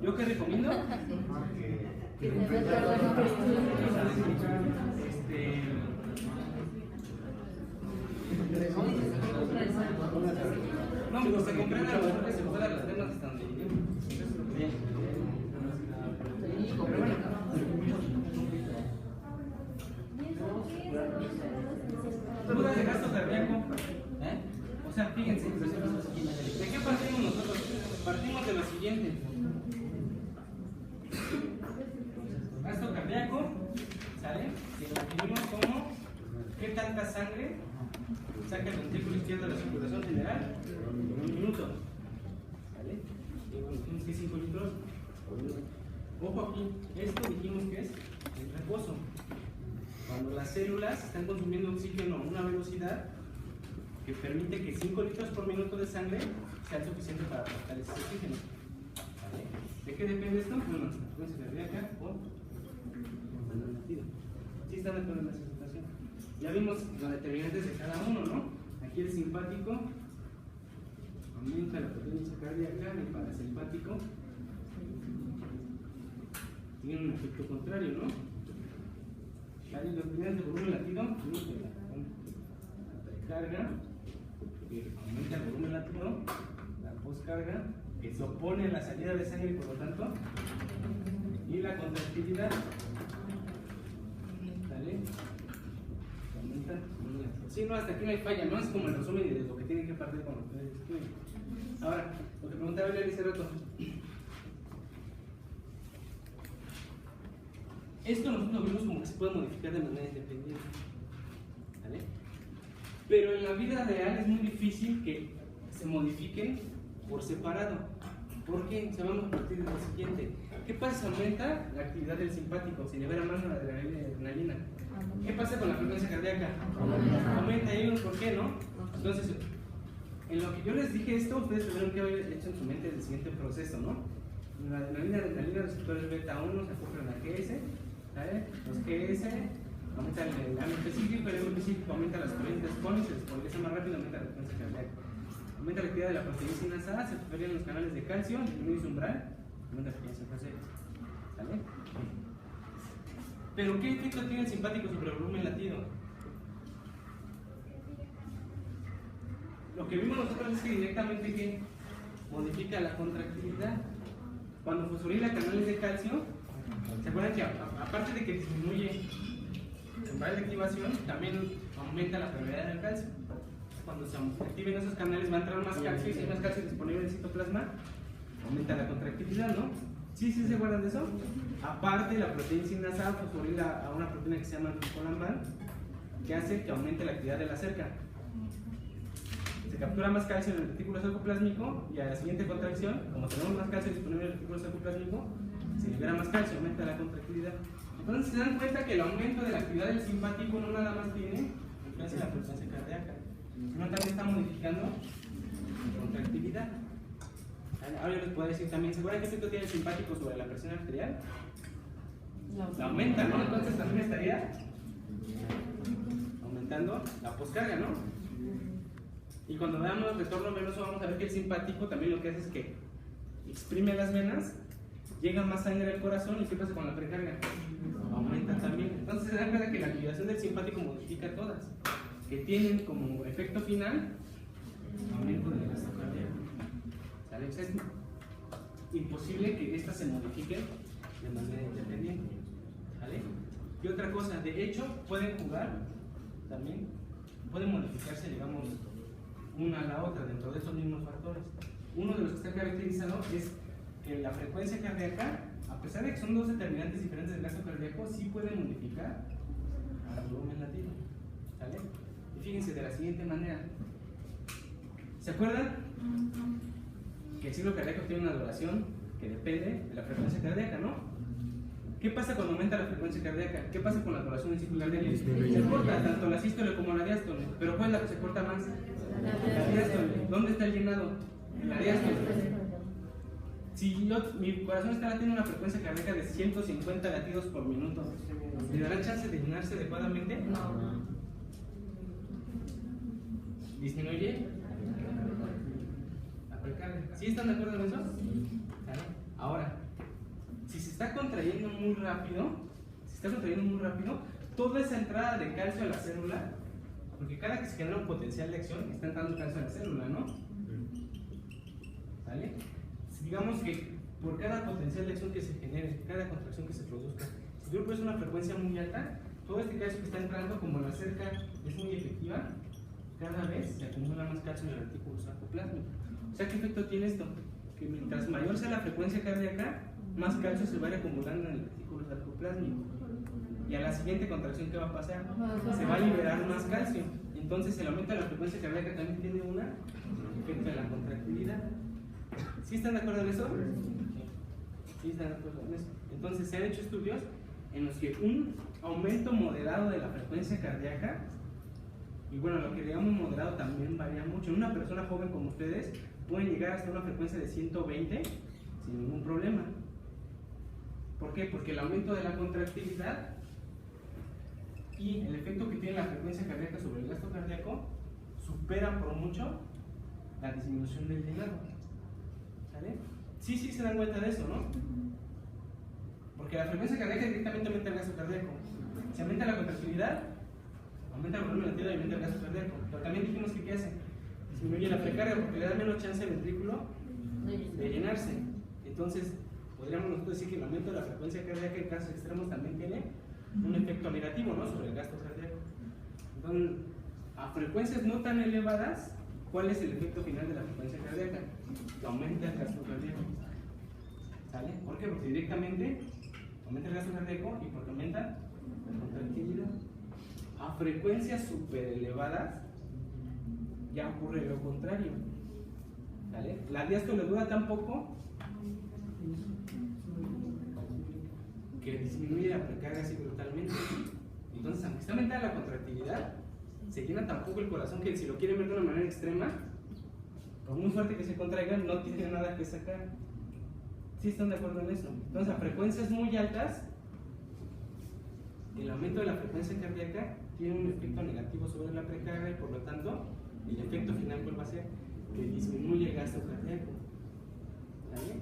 ¿Yo qué recomiendo? Que te dé todo lo que No, pues se comprende a lo mejor que se pueda las temas hasta donde lleguemos. Bien. Pero bueno. Dudas de gasto cardíaco. O sea, fíjense, ¿de qué partimos nosotros? Partimos de lo siguiente. Gasto cardíaco, ¿sale? definimos como qué tanta sangre saca el ventrículo izquierdo de la circulación general en un minuto. ¿Vale? Y bueno, dijimos que 5 litros. Ojo aquí, esto dijimos que es el reposo. Cuando las células están consumiendo oxígeno a una velocidad que permite que 5 litros por minuto de sangre sea suficiente para aportar ese oxígeno. ¿Vale? ¿De qué depende esto? Bueno, la frecuencia cardíaca o el latido. ¿Sí están de acuerdo en esa situación? Ya vimos los determinantes de cada uno, ¿no? Aquí el simpático aumenta la potencia cardíaca, el parasimpático tiene un efecto contrario, ¿no? Los determinantes de volumen latido, la precarga, que aumenta el volumen latido, la poscarga, que se opone a la salida de sangre, por lo tanto, y la contractilidad. ¿Vale? Aumenta el volumen latido. Sí, no, hasta aquí no hay falla, no es como el resumen de lo que tienen que partir con ustedes estudian. Ahora, lo que preguntaba Lili hace rato. Esto nosotros lo vimos como que se puede modificar de manera independiente. ¿Vale? Pero en la vida real es muy difícil que se modifiquen por separado. ¿Por qué? Se vamos a partir de lo siguiente. ¿Qué pasa si aumenta la actividad del simpático? Se libera más la adrenalina. ¿Qué pasa con la frecuencia cardíaca? Aumenta ahí, ¿por qué no? Entonces, en lo que yo les dije esto, ustedes tendrán que haber hecho en su mente el siguiente proceso, ¿no? La adrenalina, receptores beta 1 se acoplan a GS, ¿vale? Los GS aumenta el AM específico, el AM específico aumenta las corrientes con y se despoliza más rápido, aumenta la frecuencia cardíaca. Aumenta la actividad de la proteína A, se prefieren los canales de calcio, disminuye su umbral, aumenta la frecuencia cardíaca. ¿Vale? Pero ¿qué efecto tiene el simpático sobre el volumen latido? Lo que vimos nosotros es que directamente que modifica la contractilidad. Cuando fosforila canales de calcio, ¿se acuerdan que aparte de que disminuye el umbral de activación, también aumenta la permeabilidad del calcio? Cuando se activen esos canales va a entrar más calcio y si hay más calcio disponible en el citoplasma, aumenta la contractilidad, ¿no? ¿Sí se acuerdan de eso? Aparte, la proteína A fosforila a una proteína que se llama copolamban, que hace que aumente la actividad de la cerca. Se captura más calcio en el retículo sarcoplásmico y a la siguiente contracción, como tenemos más calcio disponible en el retículo sarcoplásmico, se libera más calcio, aumenta la contractilidad. Entonces se dan cuenta que el aumento de la actividad del simpático no nada más tiene influencia en la frecuencia cardíaca, sino también está modificando la contractilidad. Ahora yo les puedo decir también, ¿se acuerdan qué efecto tiene el simpático sobre la presión arterial? La aumenta, ¿no? Entonces también estaría aumentando la poscarga, ¿no? Y cuando veamos retorno venoso vamos a ver que el simpático también lo que hace es que exprime las venas, llega más sangre al corazón y ¿qué pasa con la precarga? Aumenta también. Entonces se dan cuenta que la activación del simpático modifica todas, que tienen como efecto final aumento del gasto cardíaco. ¿Sale? O sea, es imposible que estas se modifiquen de manera independiente. ¿Vale? Y otra cosa, de hecho pueden jugar también, pueden modificarse, digamos, una a la otra dentro de estos mismos factores. Uno de los que está caracterizado es que la frecuencia cardíaca, a pesar de que son dos determinantes diferentes del gasto cardíaco, sí pueden modificar al volumen latido. ¿Sale? Y fíjense de la siguiente manera. ¿Se acuerdan? Que el ciclo cardíaco tiene una duración que depende de la frecuencia cardíaca, ¿no? ¿Qué pasa cuando aumenta la frecuencia cardíaca? ¿Qué pasa con la duración del ciclo cardíaco? Se corta tanto la sístole como la diástole. ¿Pero cuál es la que se corta más? La diástole. ¿Dónde está el llenado? La diástole. Si mi corazón está latiendo una frecuencia cardíaca de 150 latidos por minuto, ¿me dará chance de llenarse adecuadamente? No. ¿Disminuye? La precarga. ¿Sí están de acuerdo en eso? Ahora, si se está contrayendo muy rápido, toda esa entrada de calcio a la célula, porque cada que se genera un potencial de acción, está entrando calcio a la célula, ¿no? ¿Vale? Digamos que por cada potencial de acción que se genere, cada contracción que se produzca, si yo puse una frecuencia muy alta, todo este calcio que está entrando, como la cerca es muy efectiva, cada vez se acumula más calcio en el retículo sarcoplásmico. O sea, ¿qué efecto tiene esto? Que mientras mayor sea la frecuencia cardíaca, más calcio se va acumulando en el retículo sarcoplásmico. y a la siguiente contracción, ¿qué va a pasar? Se va a liberar más calcio. Entonces el aumento de la frecuencia cardíaca también tiene un efecto en la contractilidad. ¿Sí están de acuerdo en eso? Sí están de acuerdo en eso. Entonces se han hecho estudios en los que un aumento moderado de la frecuencia cardíaca, y bueno, lo que digamos moderado también varía mucho. En una persona joven como ustedes pueden llegar hasta una frecuencia de 120 sin ningún problema. ¿Por qué? Porque el aumento de la contractilidad y el efecto que tiene la frecuencia cardíaca sobre el gasto cardíaco supera por mucho la disminución del llenado. ¿Sale? Sí se dan cuenta de eso, ¿no? Porque la frecuencia cardíaca directamente aumenta el gasto cardíaco. Si aumenta la contractilidad, aumenta el volumen latido y aumenta el gasto cardíaco. Pero también dijimos que ¿qué hace? Disminuye la precarga porque le da menos chance al ventrículo de llenarse. Entonces, podríamos nosotros decir que el aumento de la frecuencia cardíaca en casos extremos también tiene un efecto negativo, ¿no?, sobre el gasto cardíaco. Entonces, a frecuencias no tan elevadas, ¿cuál es el efecto final de la frecuencia cardíaca? Que aumenta el gasto cardíaco. ¿Sale? ¿Por qué? Porque directamente aumenta el gasto cardíaco y porque aumenta la contractilidad. A frecuencias super elevadas ya ocurre lo contrario. ¿Sale? La diástole dura tan poco que disminuye la precarga así brutalmente. Entonces, aunque está aumentada la contractilidad, se llena tampoco el corazón, que si lo quieren ver de una manera extrema, por muy fuerte que se contraiga, no tiene nada que sacar. ¿Sí están de acuerdo en eso? Entonces, a frecuencias muy altas, el aumento de la frecuencia cardíaca tiene un efecto negativo sobre la precarga y por lo tanto, el efecto final, ¿cuál va a ser? Que disminuye el gasto cardíaco. ¿Vale?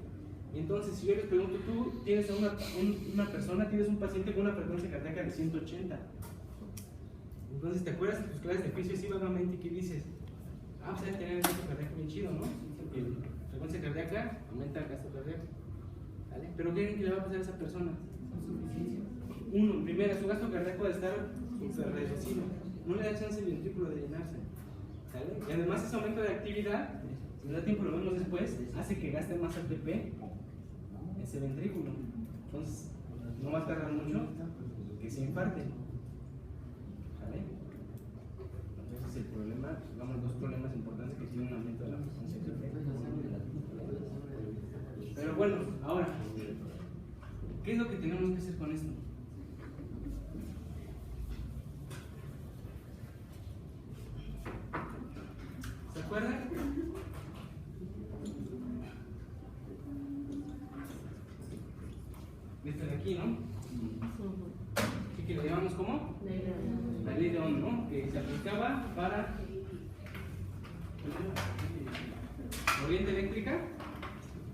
Entonces, si yo les pregunto, tú tienes a una persona, tienes un paciente con una frecuencia cardíaca de 180. Entonces, ¿te acuerdas de tus clases de física así vagamente que dices? Pues debe tener el gasto cardíaco bien chido, ¿no? Porque la frecuencia cardíaca aumenta el gasto cardíaco. ¿Vale? Pero ¿qué creen que le va a pasar a esa persona? Uno, primero, su gasto cardíaco va a estar súper reducido. No le da chance al ventrículo de llenarse. ¿Sale? Y además ese aumento de actividad, si no da tiempo, lo vemos después, hace que gaste más ATP ese ventrículo. Entonces, no va a tardar mucho que se infarte. ¿Sale? Entonces el problema, digamos, dos problemas importantes que tiene un aumento de la frecuencia cardíaca. Pero bueno, ahora, ¿qué es lo que tenemos que hacer con esto? ¿Se acuerdan? Esto de aquí, ¿no? ¿Qué lo llamamos como? La ley de Ohm, ¿no? Que se aplicaba para corriente eléctrica,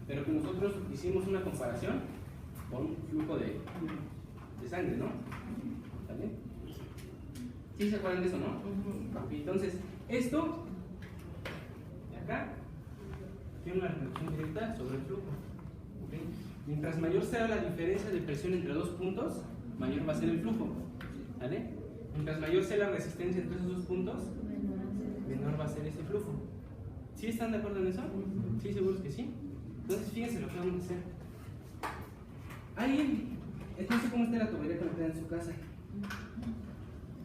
pero que nosotros hicimos una comparación con flujo de sangre, ¿no? ¿Sale? ¿Sí se acuerdan de eso, no? Entonces, esto de acá tiene una reproducción directa sobre el flujo. ¿Okay? Mientras mayor sea la diferencia de presión entre dos puntos, mayor va a ser el flujo. ¿Vale? Mientras mayor sea la resistencia entre esos dos puntos, menor va a ser ese flujo. ¿Sí están de acuerdo en eso? ¿Sí, seguros que sí? Entonces, fíjense lo que vamos a hacer. Alguien, no sé cómo está la tubería conectada en su casa,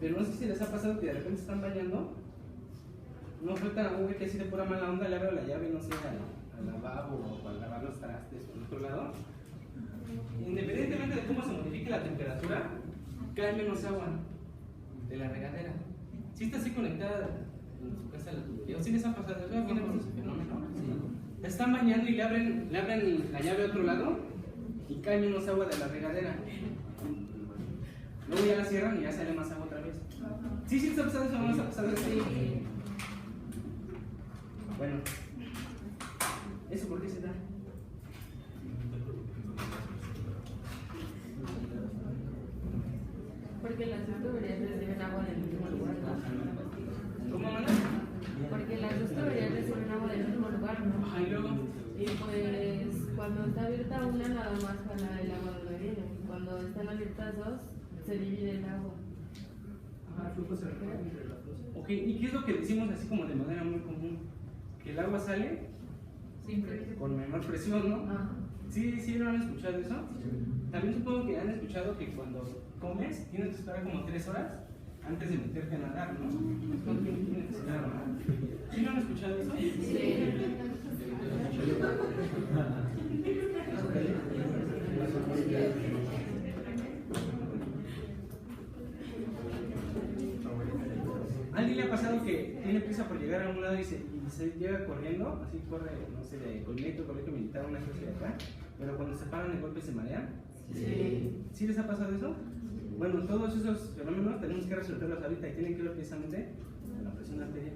pero no sé si les ha pasado que de repente se están bañando, no falta un güey que así de pura mala onda le abre la llave, no sé, al lavabo o para lavar los trastes o al otro lado. Independientemente de cómo se modifique la temperatura, cae menos agua de la regadera. Si está así conectada en su casa la tubería, o si les ha pasado, ¿no? Ese fenómeno. Sí. Están bañando y le abren la llave a otro lado y cae menos agua de la regadera. Luego ya la cierran y ya sale más agua otra vez. ¿Sí está pasando eso? ¿No está pasando eso? Bueno, ¿eso por qué se da? Porque las dos tuberías reciben agua del mismo lugar, ¿no? ¿Cómo, Ana? Porque las dos tuberías reciben agua del mismo lugar, ¿no? Ajá, y luego. Y pues cuando está abierta una nada más jala el agua donde viene. Cuando están abiertas dos, se divide el agua. Ajá, el flujo se reparte entre las dos. Ok, ¿y qué es lo que decimos así como de manera muy común? Que el agua sale Siempre. con menor presión, ¿no? Ajá. ¿Sí, ¿no han escuchado eso? También supongo que han escuchado que cuando comes tienes que esperar como 3 horas antes de meterte a nadar, ¿no? ¿Cuánto tiempo tienes que esperar a nadar? ¿Sí no han escuchado eso? ¿A alguien le ha pasado que tiene prisa por llegar a un lado y se llega corriendo? Así corre, no sé, de colegio militar a una clase de acá, pero cuando se paran de golpe se marean. Sí. ¿Sí les ha pasado eso? Bueno, todos esos fenómenos tenemos que resolverlos ahorita y tienen que ver precisamente con la presión arterial.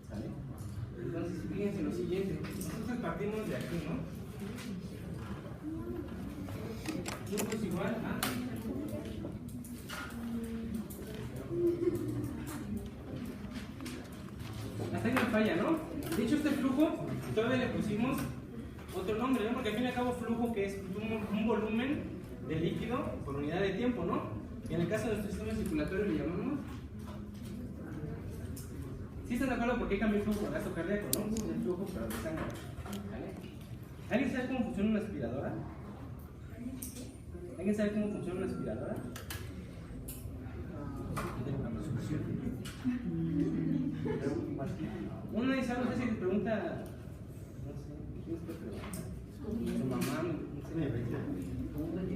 ¿Sale? Entonces, fíjense lo siguiente. Nosotros partimos de aquí, ¿no? Flujo es igual a... Hasta ahí no falla, ¿no? De hecho, este flujo todavía le pusimos otro nombre, ¿no? Porque al fin y al cabo flujo que es un volumen de líquido por unidad de tiempo, ¿no? Y en el caso de nuestro sistema circulatorio le llamamos... ¿Sí están de acuerdo por qué cambia el flujo? Gasto cardíaco, ¿no? Es el flujo pero de sangre. ¿Vale? ¿Alguien sabe cómo funciona una aspiradora? ¿Alguien sabe cómo funciona una aspiradora? Una vez no sé si le pregunta, no sé, ¿quién es que pregunta? Su mamá, no sé.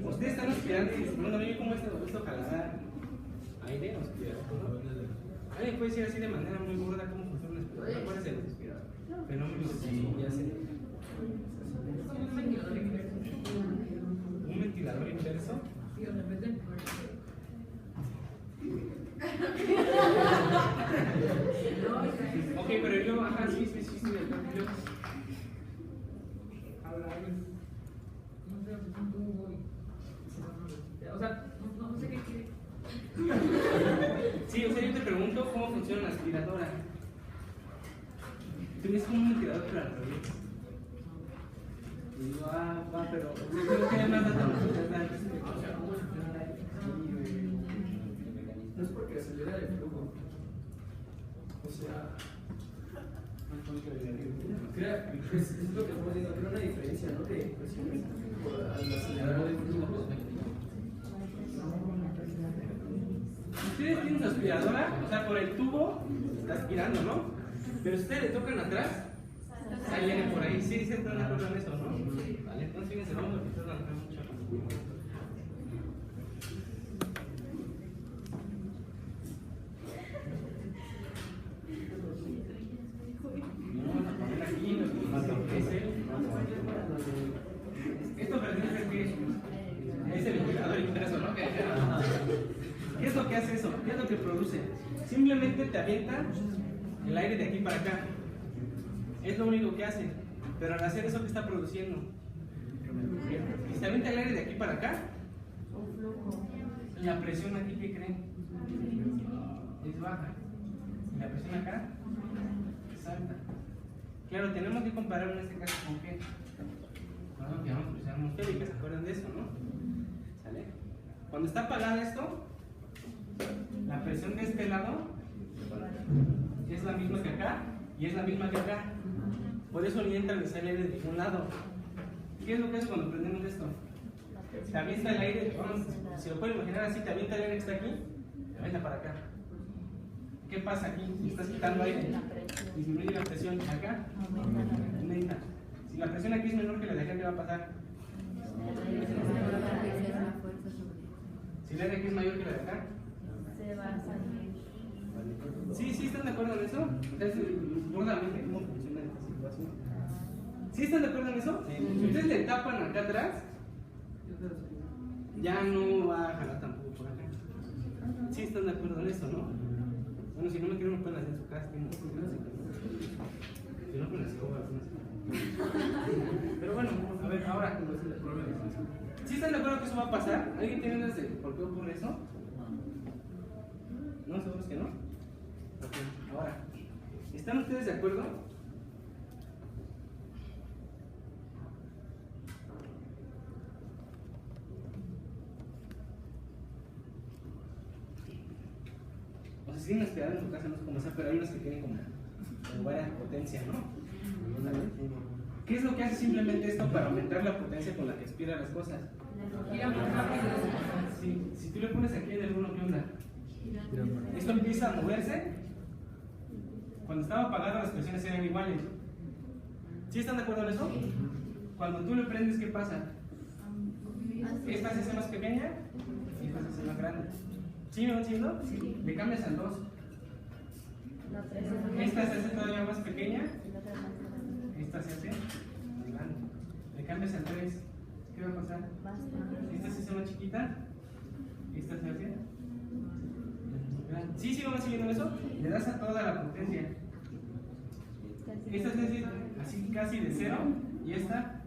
Ustedes están aspirando y se preguntan, oye, ¿cómo esto jalará aire o aspirador? ¿Alguien puede decir así de manera muy burda cómo funciona una aspiradora? ¿Cuál es el aspirador? Fenómeno sí, ya sé. ¿Un ventilador inverso? Sí, de repente. Ok, pero yo, ajá, sí, de acuerdo. No sé, un tubo y... O sea, no sé qué quiere. Sí, o sea, yo te pregunto cómo funciona una aspiradora. Tú ves como un ventilador pero al revés. Y digo, va, pero no tiene más datos. No es porque acelera el flujo. O sea, es lo que estamos diciendo, crea una diferencia, ¿no? De presiones al acelerar el flujo. Ustedes tienen su aspiradora, o sea, por el tubo está aspirando, ¿no? Pero si ustedes le tocan atrás, ahí viene por ahí. Sí, se están de acuerdo en eso, ¿no? Vale, entonces fíjense, vamos a empezar a hacer mucho. Vamos a poner aquí lo que es esto pertenece que es el ventilador inverso, ¿no? ¿Qué es lo que hace eso? ¿Qué es lo que produce? Simplemente te avienta el aire de aquí para acá. Es lo único que hace. Pero al hacer eso, ¿qué está produciendo? Si te avienta el aire de aquí para acá, la presión aquí, ¿qué creen? Es baja. Y la presión acá es alta. Claro, tenemos que comparar en este caso con qué. Con lo que llamamos presión atmosférica, ¿se acuerdan de eso, no? ¿Sale? Cuando está apagada esto, la presión de este lado es la misma que acá y es la misma que acá. Por eso ni entra ni sale aire de ningún lado. ¿Qué es lo que hace cuando prendemos esto? Te avienta el aire, vamos, si lo pueden imaginar así, te avienta el aire que está aquí, te avienta para acá. ¿Qué pasa aquí? Estás quitando aire, disminuye la presión acá, aumenta. Si la presión aquí es menor que la de acá, ¿qué va a pasar? Si la de aquí es mayor que la de acá, Se va a salir. ¿Sí están de acuerdo en eso? Es burdamente cómo funciona esta situación. ¿Sí están de acuerdo en eso? Si ustedes le tapan acá atrás, ya no va a jalar tampoco por acá. ¿Sí están de acuerdo en eso, no? Bueno, si no me quieren, me pueden hacer en su casa. Si no, pues las escobas. Pero bueno, a ver, ahora, ¿sí están de acuerdo que eso va a pasar? ¿Alguien tiene ideas de por qué ocurre eso? ¿No? ¿Seguros que no? Ok, ahora, ¿están ustedes de acuerdo? O sea, si tienen aspiradora en su casa, no sé cómo sea, pero hay unas que tienen como varias potencia, ¿no? ¿Qué es lo que hace simplemente esto para aumentar la potencia con la que aspira las cosas? Gira más rápido. Sí, si tú le pones aquí en el 1, ¿qué onda? Esto empieza a moverse. Cuando estaba apagado las presiones eran iguales. ¿Sí están de acuerdo en eso? Cuando tú le prendes, ¿qué pasa? Esta se hace más pequeña y esta se hace más grande. ¿Sí me van siguiendo? Le cambias al 2. Esta se hace todavía más pequeña. Esta se hace más grande. Le cambias al 3. ¿Qué va a pasar? Esta se hace más chiquita. Esta se hace. ¿Sí van siguiendo eso? Le das a toda la potencia. Esta se hace así casi de 0 y esta.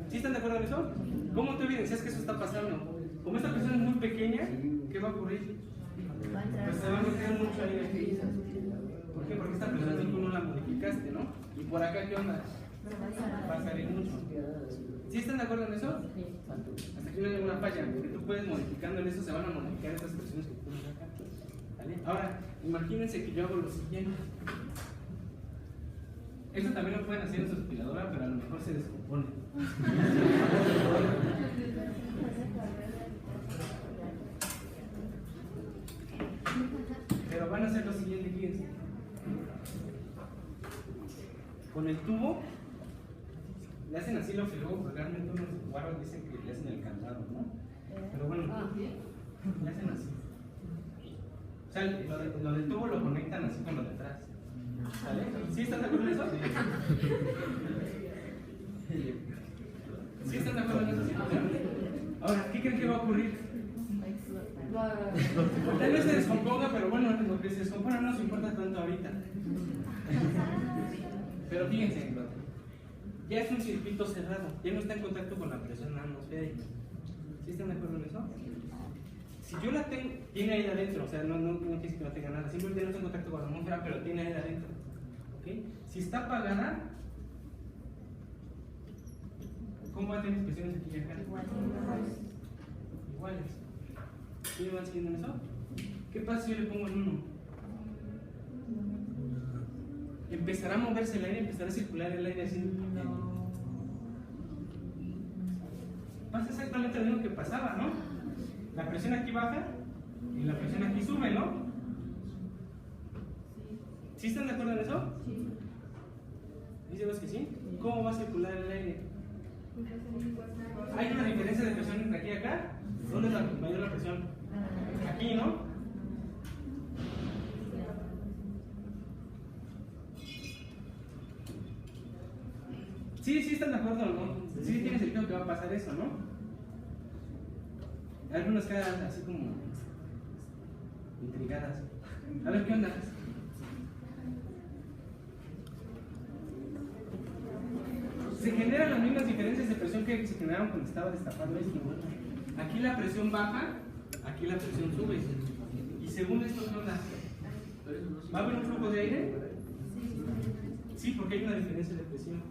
¿Sí están de acuerdo en eso? ¿Cómo tú evidencias que eso está pasando? Como esta presión es muy pequeña, ¿qué va a ocurrir? Pues se va a meter mucho aire aquí. ¿Por qué? Porque esta presión tú no la modificaste, ¿no? Y por acá, ¿qué onda? Va a salir mucho. ¿Sí están de acuerdo en eso? Hasta aquí no hay ninguna falla, porque tú puedes modificando en eso, se van a modificar estas presiones que pones acá. ¿Vale? Ahora, imagínense que yo hago lo siguiente. Esto también lo pueden hacer en su aspiradora, pero a lo mejor se descompone. Pero van a hacer lo siguiente, fíjense. Con el tubo, le hacen así lo que luego realmente unos guarros dicen que le hacen el candado, ¿no? Pero bueno, le hacen así. O sea, lo del tubo lo conectan así con lo de atrás. ¿Sale? ¿Sí están de acuerdo en eso? ¿Sí están de acuerdo en esa situación? Ahora, ¿qué creen que va a ocurrir? Tal vez se descomponga, pero bueno, lo que se descompone no nos importa tanto ahorita. Pero fíjense, ya es un circuito cerrado, ya no está en contacto con la presión atmosférica. ¿Sí están de acuerdo en eso? Si yo la tengo, tiene aire adentro, o sea, no quiere decir que no tenga nada, simplemente no está en contacto con la atmósfera, pero tiene aire adentro. ¿Okay? Si está apagada, ¿cómo va a tener presiones aquí y acá? Iguales. ¿Sí me van siguiendo en eso? ¿Qué pasa si yo le pongo en 1? Empezará a moverse el aire, empezará a circular el aire así. Pasa exactamente lo mismo que pasaba, ¿no? La presión aquí baja y la presión aquí sube, ¿no? ¿Sí están de acuerdo en eso? ¿Dicen que sí? ¿Cómo va a circular el aire? ¿Hay una diferencia de presión entre aquí y acá? ¿Dónde es la mayor la presión? Aquí, ¿no? Sí están de acuerdo, ¿no? Sí tiene sentido que va a pasar eso, ¿no? Algunas quedan así como intrigadas. A ver, ¿qué onda? Se generan las mismas diferencias de presión que se generaron cuando estaba destapando esto. Aquí la presión baja, aquí la presión sube. Y según esto, ¿qué onda? ¿Va a haber un flujo de aire? Sí, porque hay una diferencia de presión.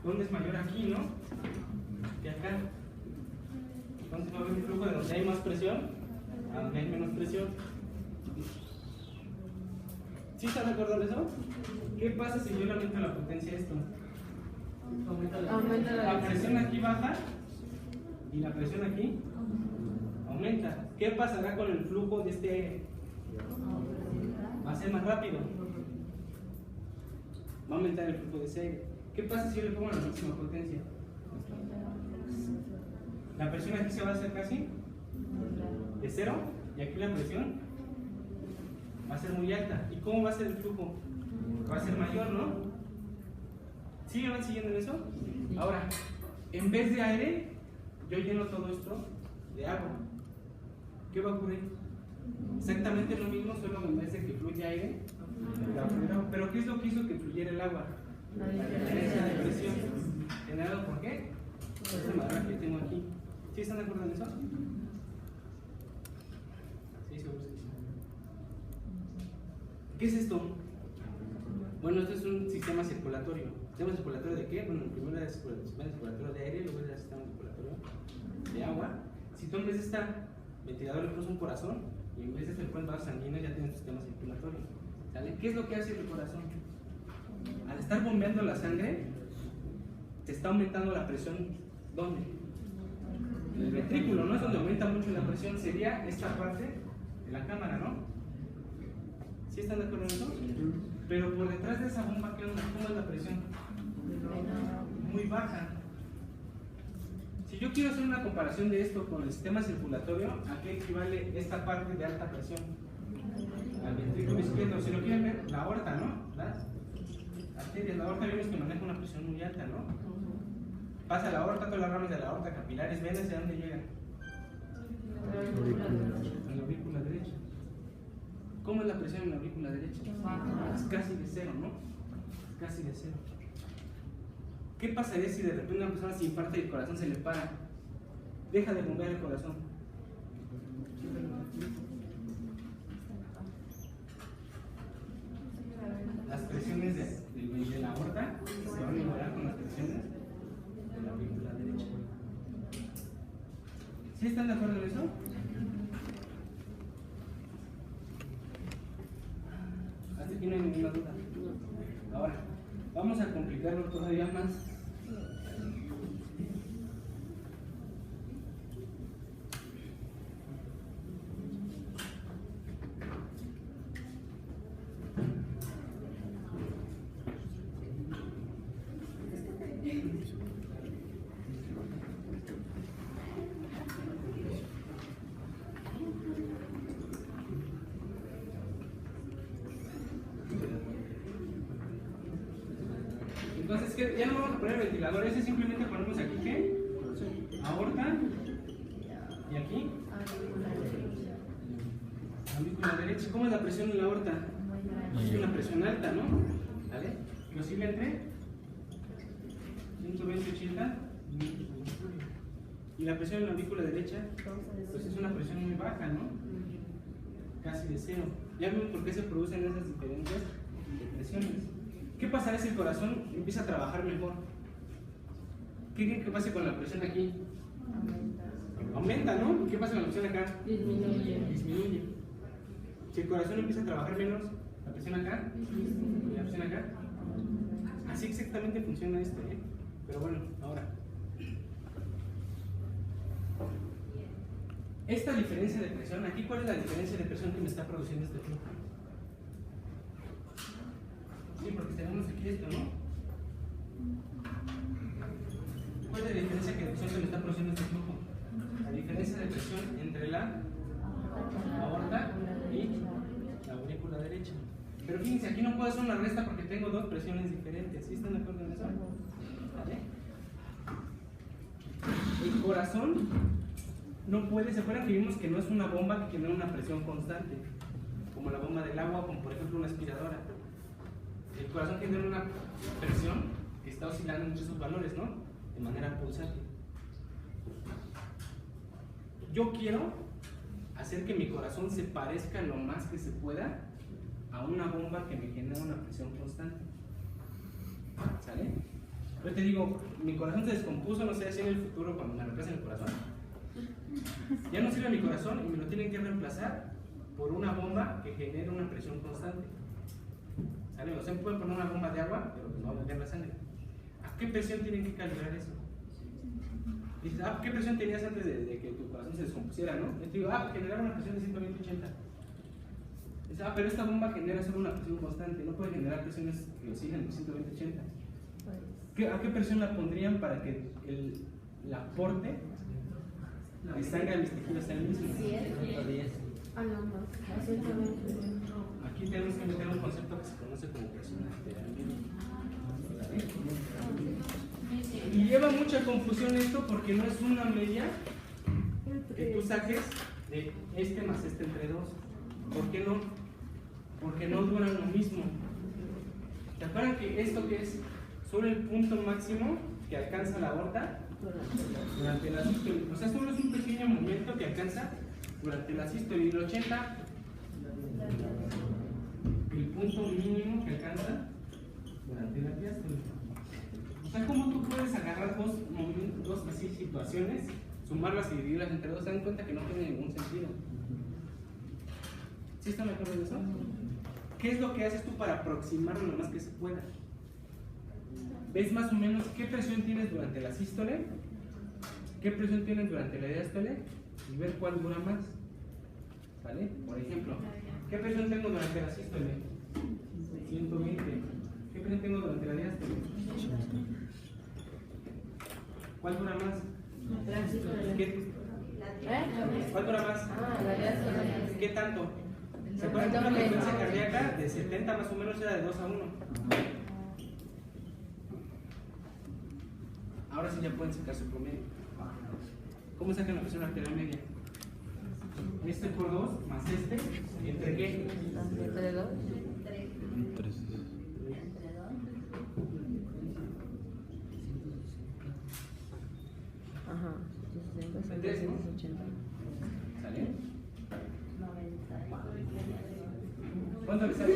¿Dónde es mayor? Aquí, ¿no? Que acá. Entonces va a haber un flujo de donde hay más presión a donde hay menos presión. ¿Sí están de acuerdo en eso? ¿Qué pasa si yo le aumento la potencia a esto? La presión aquí baja y la presión aquí aumenta. ¿Qué pasará con el flujo de este aire? Va a ser más rápido. Va a aumentar el flujo de ese aire. ¿Qué pasa si yo le pongo la máxima potencia? La presión aquí se va a hacer casi de 0 y aquí la presión va a ser muy alta. ¿Y cómo va a ser el flujo? Va a ser mayor, ¿no? ¿Sí me van siguiendo en eso? Ahora, en vez de aire, yo lleno todo esto de agua. ¿Qué va a ocurrir? Exactamente lo mismo, solo en vez de que fluya aire, pero ¿qué es lo que hizo que fluyera el agua? La diferencia de presión. ¿Generado por qué? Por esta madera que tengo aquí. ¿Sí están de acuerdo en eso? Sí, seguro que sí. ¿Qué es esto? Bueno, esto es un sistema circulatorio. ¿Sistema circulatorio de qué? Bueno, primero es el sistema circulatorio de aire, luego es el sistema circulatorio de agua. Si tú en vez de estar ventilador le pones un corazón y en vez de hacer vasos sanguíneos ya tienes tu sistema circulatorio. ¿Sale? ¿Qué es lo que hace el corazón? Al estar bombeando la sangre, se está aumentando la presión, ¿dónde? En el ventrículo, ¿no? Es donde aumenta mucho la presión, sería esta parte de la cámara, ¿no? ¿Sí están de acuerdo en eso? Pero por detrás de esa bomba, ¿qué onda? ¿Cómo es la presión? Muy baja. Si yo quiero hacer una comparación de esto con el sistema circulatorio, ¿a qué equivale esta parte de alta presión? Al ventrículo izquierdo. Si lo quieren ver, la aorta, ¿no? Las arterias, la aorta vemos que maneja una presión muy alta, ¿no? Pasa la aorta, todas las ramas de la aorta, capilares, venas, ¿de dónde llegan? En la aurícula derecha. ¿Cómo es la presión en la aurícula derecha? Es casi de cero, ¿no? Es casi de cero. ¿Qué pasaría si de repente una persona se infarta y el corazón se le para? Deja de bombear el corazón. Las presiones de la aorta se van a igualar con las presiones de la aurícula derecha. ¿Sí están de acuerdo en eso? Hasta aquí no hay ninguna duda. Ahora, vamos a complicarlo todavía más. Entonces, ¿qué? Ya no vamos a poner ventiladores, es simplemente ponemos aquí, ¿qué? Aorta. Y aquí, aurícula derecha. ¿Cómo es la presión en la aorta? Es una presión alta, ¿no? ¿Vale? Y oscila entre 120-80. Y la presión en la aurícula derecha, pues es una presión muy baja, ¿no? Casi de cero. Ya ven por qué se producen esas diferencias de presiones. ¿Qué pasará si el corazón empieza a trabajar mejor? ¿Qué creen que pase con la presión aquí? Aumenta, ¿no? ¿Qué pasa con la presión acá? Disminuye. Si el corazón empieza a trabajar menos, la presión acá y la presión acá. Así exactamente funciona esto, ¿eh? Pero bueno, ahora. Esta diferencia de presión, aquí, ¿cuál es la diferencia de presión que me está produciendo este flujo? Sí, porque tenemos aquí esto, ¿no? ¿Cuál es la diferencia de presión que me está produciendo este flujo? La diferencia de presión entre la aorta y la aurícula derecha. Pero fíjense, aquí no puedo hacer una resta porque tengo dos presiones diferentes. ¿Sí están de acuerdo en eso? ¿Vale? El corazón no puede, ¿se acuerdan que vimos que no es una bomba que genera una presión constante? Como la bomba del agua, como por ejemplo una aspiradora. El corazón genera una presión que está oscilando entre esos valores, ¿no? De manera pulsante. Yo quiero hacer que mi corazón se parezca lo más que se pueda a una bomba que me genera una presión constante. ¿Sale? Yo te digo, mi corazón se descompuso, no sé si en el futuro cuando me reemplacen el corazón. Ya no sirve mi corazón y me lo tienen que reemplazar por una bomba que genere una presión constante. ¿Sale? O sea, pueden poner una bomba de agua, pero pues no va a meter la sangre. ¿A qué presión tienen que calibrar eso? Dices, ¿qué presión tenías antes de que tu corazón se descompusiera, no? Yo te digo, generaba una presión de 120-80. Dices, pero esta bomba genera solo una presión constante, no puede generar presiones que oscilan de 120-80. ¿A qué presión la pondrían para que el aporte de sangre a mis tejidos sea el mismo? 10. Ah, no, más. Aquí tenemos que meter un concepto que se conoce como presión arterial. Y lleva mucha confusión esto porque no es una media que tú saques de este más este entre dos. ¿Por qué no? Porque no duran lo mismo. ¿Te acuerdan que esto que es solo el punto máximo que alcanza la aorta durante la sístole? O sea, solo es un pequeño momento que alcanza durante la sístole, y el 80 el punto mínimo que alcanza durante la diástole. O sea, ¿cómo tú puedes agarrar dos así situaciones, sumarlas y dividirlas entre dos? Se dan cuenta que no tiene ningún sentido. ¿Sí están de acuerdo en eso? ¿Qué es lo que haces tú para aproximarlo lo más que se pueda? ves más o menos qué presión tienes durante la sístole, qué presión tienes durante la diástole y ver cuál dura más. ¿Vale? Por ejemplo, ¿qué presión tengo durante la sístole? 120. ¿Qué presión tengo durante la diástole? ¿Cuál dura más? ¿Cuál dura más? ¿Qué tanto? ¿Se acuerdan que una frecuencia cardíaca de 70 más o menos era de 2 a 1? Ahora sí ya pueden sacar su promedio. ¿Cómo sacan la presión arterial media? Este por 2 más este, ¿entre qué? Entre 2. Ajá. Entre 3, ¿no? ¿Sale? ¿Cuánto le sale?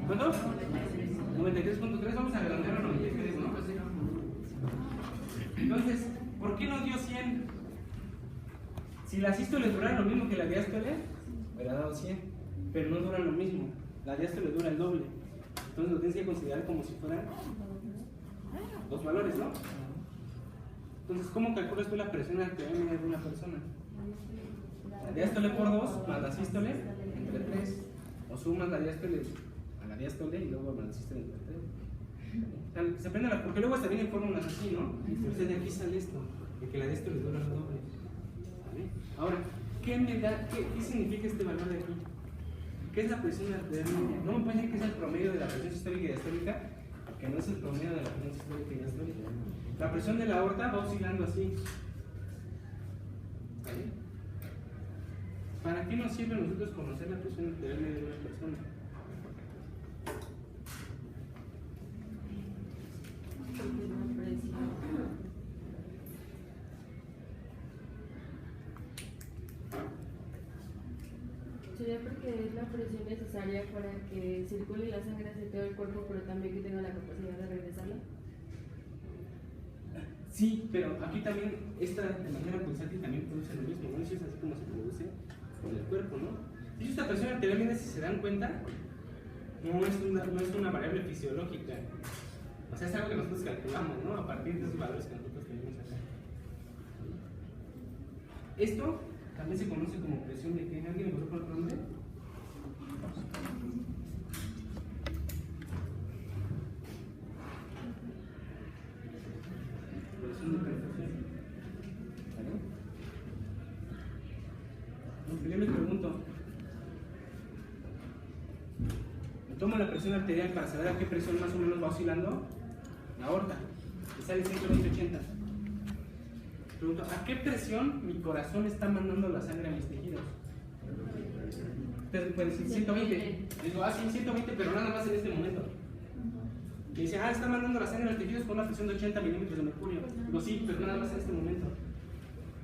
¿Cuánto? 93.3, vamos a agrandar a 93, ¿no? Entonces, ¿por qué nos dio 100? Si la sístole durara lo mismo que la diástole, hubiera dado 100, pero no dura lo mismo. La diástole dura el doble. Entonces lo tienes que considerar como si fueran dos valores, ¿no? Entonces, ¿cómo calculas tú la presión arterial media de una persona? La diástole por 2 más la sístole entre 3. O sumas la diástole a la diástole y luego más la sístole entre 3. Se aprende porque luego se vienen fórmulas así, ¿no? Entonces de aquí sale esto, de que la diástole dura el doble. ¿Vale? Ahora, ¿qué significa este valor de aquí? ¿Qué es la presión arterial media? No me puede decir que es el promedio de la presión sistólica y diastólica, porque no es el promedio de la presión sistólica y diastólica. La presión de la aorta va oscilando así. ¿Vale? ¿Para qué nos sirve a nosotros conocer la presión arterial media de una persona? Sería porque es la presión necesaria para que circule la sangre hacia todo el cuerpo, pero también que tenga la capacidad de regresarla. Sí, pero aquí también, esta de manera pulsátil también produce lo mismo, ¿no? Eso es así como se produce con el cuerpo, ¿no? Y esta presión arterial media, si se dan cuenta, no es una variable fisiológica. O sea, es algo que nosotros calculamos, ¿no? A partir de esos valores que nosotros tenemos acá. Esto también se conoce como presión de ¿qué? ¿Alguien me conoce por otro nombre? Presión de perfusión. ¿Vale? Yo les pregunto, me tomo la presión arterial para saber a qué presión más o menos va oscilando la aorta, y sale 120/80. Pregunto, ¿a qué presión mi corazón está mandando la sangre a mis tejidos? Ustedes pueden decir 120. Digo, sí, 120, pero nada más en este momento. Y dice, está mandando la sangre a los tejidos con una presión de 80 milímetros de mercurio. Digo, sí, pero nada más en este momento.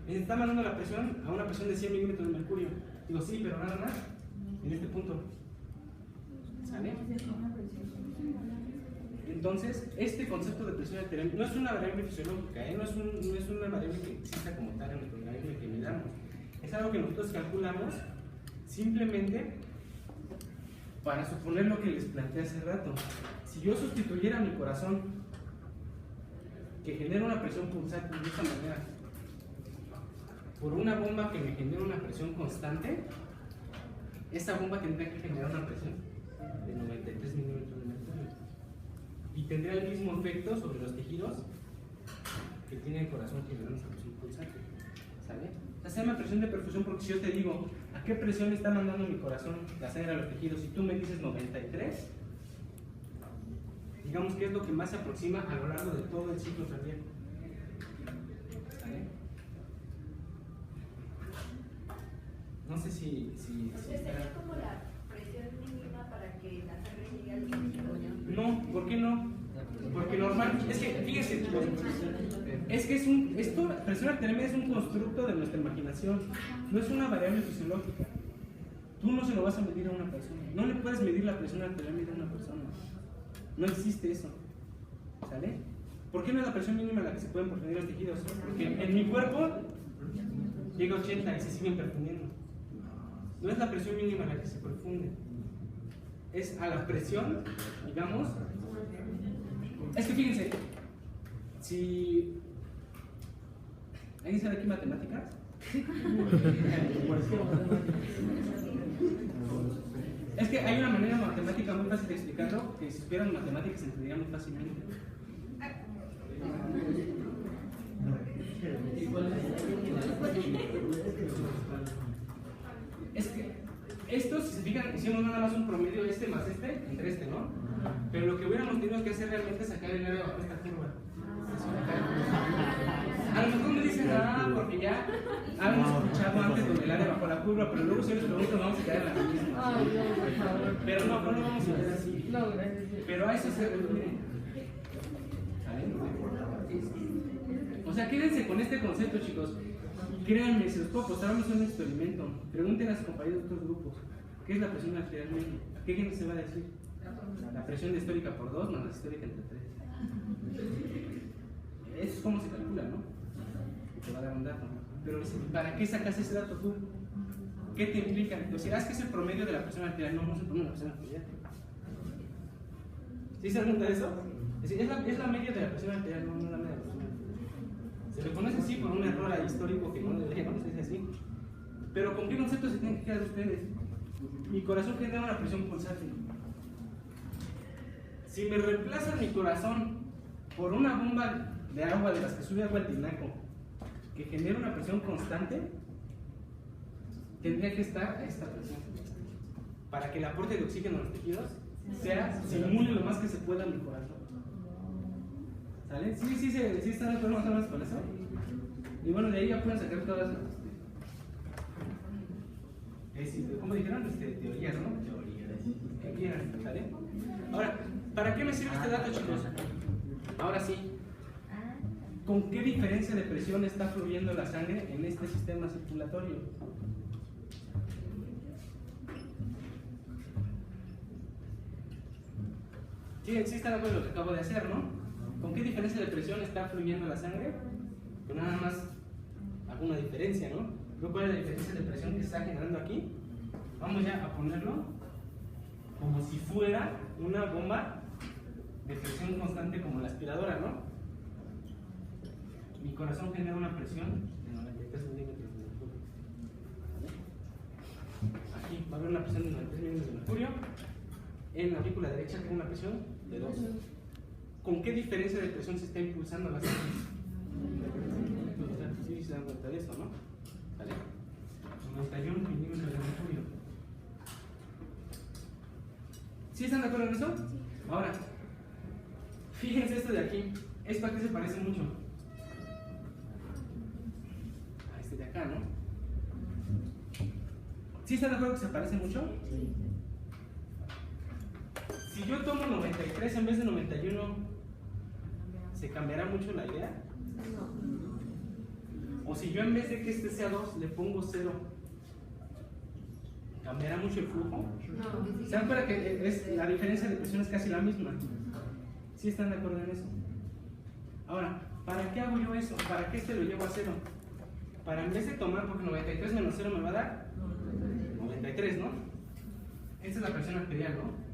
Y está mandando la presión a una presión de 100 milímetros de mercurio. Digo, sí, pero nada más en este punto. ¿Sale? Entonces, este concepto de presión arterial no es una variable fisiológica, no es una variable que exista como tal en nuestro organismo que midamos. Es algo que nosotros calculamos simplemente para suponer lo que les planteé hace rato. Si yo sustituyera mi corazón, que genera una presión pulsátil de esta manera, por una bomba que me genera una presión constante, esa bomba tendría que generar una presión de 93 milímetros de mercurio. Y tendría el mismo efecto sobre los tejidos que tiene el corazón generando esa presión pulsátil. ¿Sale? O sea, se llama presión de perfusión porque si yo te digo a qué presión está mandando mi corazón la sangre a los tejidos y tú me dices 93, digamos que es lo que más se aproxima a lo largo de todo el ciclo cardíaco. ¿Sale? No sé si ¿Sería como la presión mínima para que la sangre llegue al tejido? No, ¿por qué no? Porque normal, es que, fíjese, es que esto, presión arterial media es un constructo de nuestra imaginación, no es una variable fisiológica. Tú no se lo vas a medir a una persona, no le puedes medir la presión arterial media a una persona, no existe eso, ¿sale? ¿Por qué no es la presión mínima la que se pueden medir los tejidos? Porque en mi cuerpo llega a 80 y se siguen perfundiendo. No es la presión mínima la que se perfunde, es a la presión, digamos. Es que fíjense, si ¿alguien sabe aquí matemáticas? Es que hay una manera matemática muy fácil de explicarlo, que si supieran matemáticas se entendería muy fácilmente. Es que esto, si se fijan, hicimos nada más un promedio este más este entre este, ¿no? Pero lo que hubiéramos tenido que hacer realmente es sacar el área bajo esta curva. A lo mejor me dicen, porque ya han escuchado antes donde el área bajo la curva, pero luego si les pregunto vamos a quedar en la misma. Pero no lo vamos a hacer así. Pero a eso se refiere. O sea, quédense con este concepto, chicos. Créanme, si los puedo apostar, vamos a hacer un experimento. Pregunten a sus compañeros de otros grupos. ¿Qué es la presión arterial media? ¿Qué gente se va a decir? La presión histórica por 2 más la histórica entre 3. Eso es como se calcula, ¿no? Te va a dar un dato. Pero ¿para qué sacas ese dato tú? ¿Qué te implica? Entonces, que es el promedio de la presión arterial, no se pone la presión arterial. ¿Sí se da cuenta de eso? Es decir, es la media de la presión arterial, no la media de la presión arterial. Se le conoce así por un error histórico que no debería conocerse así. Pero ¿con qué concepto se tienen que quedar ustedes? Mi corazón genera una presión pulsátil. Si me reemplazan mi corazón por una bomba de agua de las que sube agua al tinaco, que genera una presión constante, tendría que estar a esta presión para que el aporte de oxígeno a los tejidos simule lo más que se pueda a mi corazón. ¿Sale? Sí están de acuerdo más o menos con eso. Y bueno, de ahí ya pueden sacar todas las ¿cómo dijeron? Teorías, ¿no? Teorías. ¿Qué quieran? ¿Sale? Ahora, ¿para qué me sirve este dato, chicos? Ahora sí. ¿Con qué diferencia de presión está fluyendo la sangre en este sistema circulatorio? Sí, están de acuerdo con lo que acabo de hacer, ¿no? ¿Con qué diferencia de presión está fluyendo la sangre? Pues nada más alguna diferencia, ¿no? ¿Cuál es la diferencia de presión que se está generando aquí? Vamos ya a ponerlo como si fuera una bomba de presión constante como la aspiradora, ¿no? Mi corazón genera una presión de 93 milímetros de mercurio. Aquí va a haber una presión de 93 milímetros de mercurio. En la aurícula derecha tengo una presión de 2. ¿Con qué diferencia de presión se está impulsando la sangre? Sí, se dan cuenta de eso, ¿no? ¿Vale? 91 milímetros de mercurio. ¿Sí están de acuerdo en eso? Ahora, fíjense esto de aquí. Esto aquí se parece mucho a este de acá, ¿no? ¿Sí están de acuerdo que se parece mucho? Si yo tomo 93 en vez de 91, ¿se cambiará mucho la idea? O si yo en vez de que este sea 2 le pongo 0, ¿cambiará mucho el flujo? ¿Se dan cuenta que la diferencia de presión es casi la misma? ¿Sí están de acuerdo en eso? Ahora, ¿para qué hago yo eso? ¿Para qué lo llevo a 0? Para en vez de tomar, porque 93 menos 0 me va a dar 93, ¿no? Esta es la presión arterial, ¿no?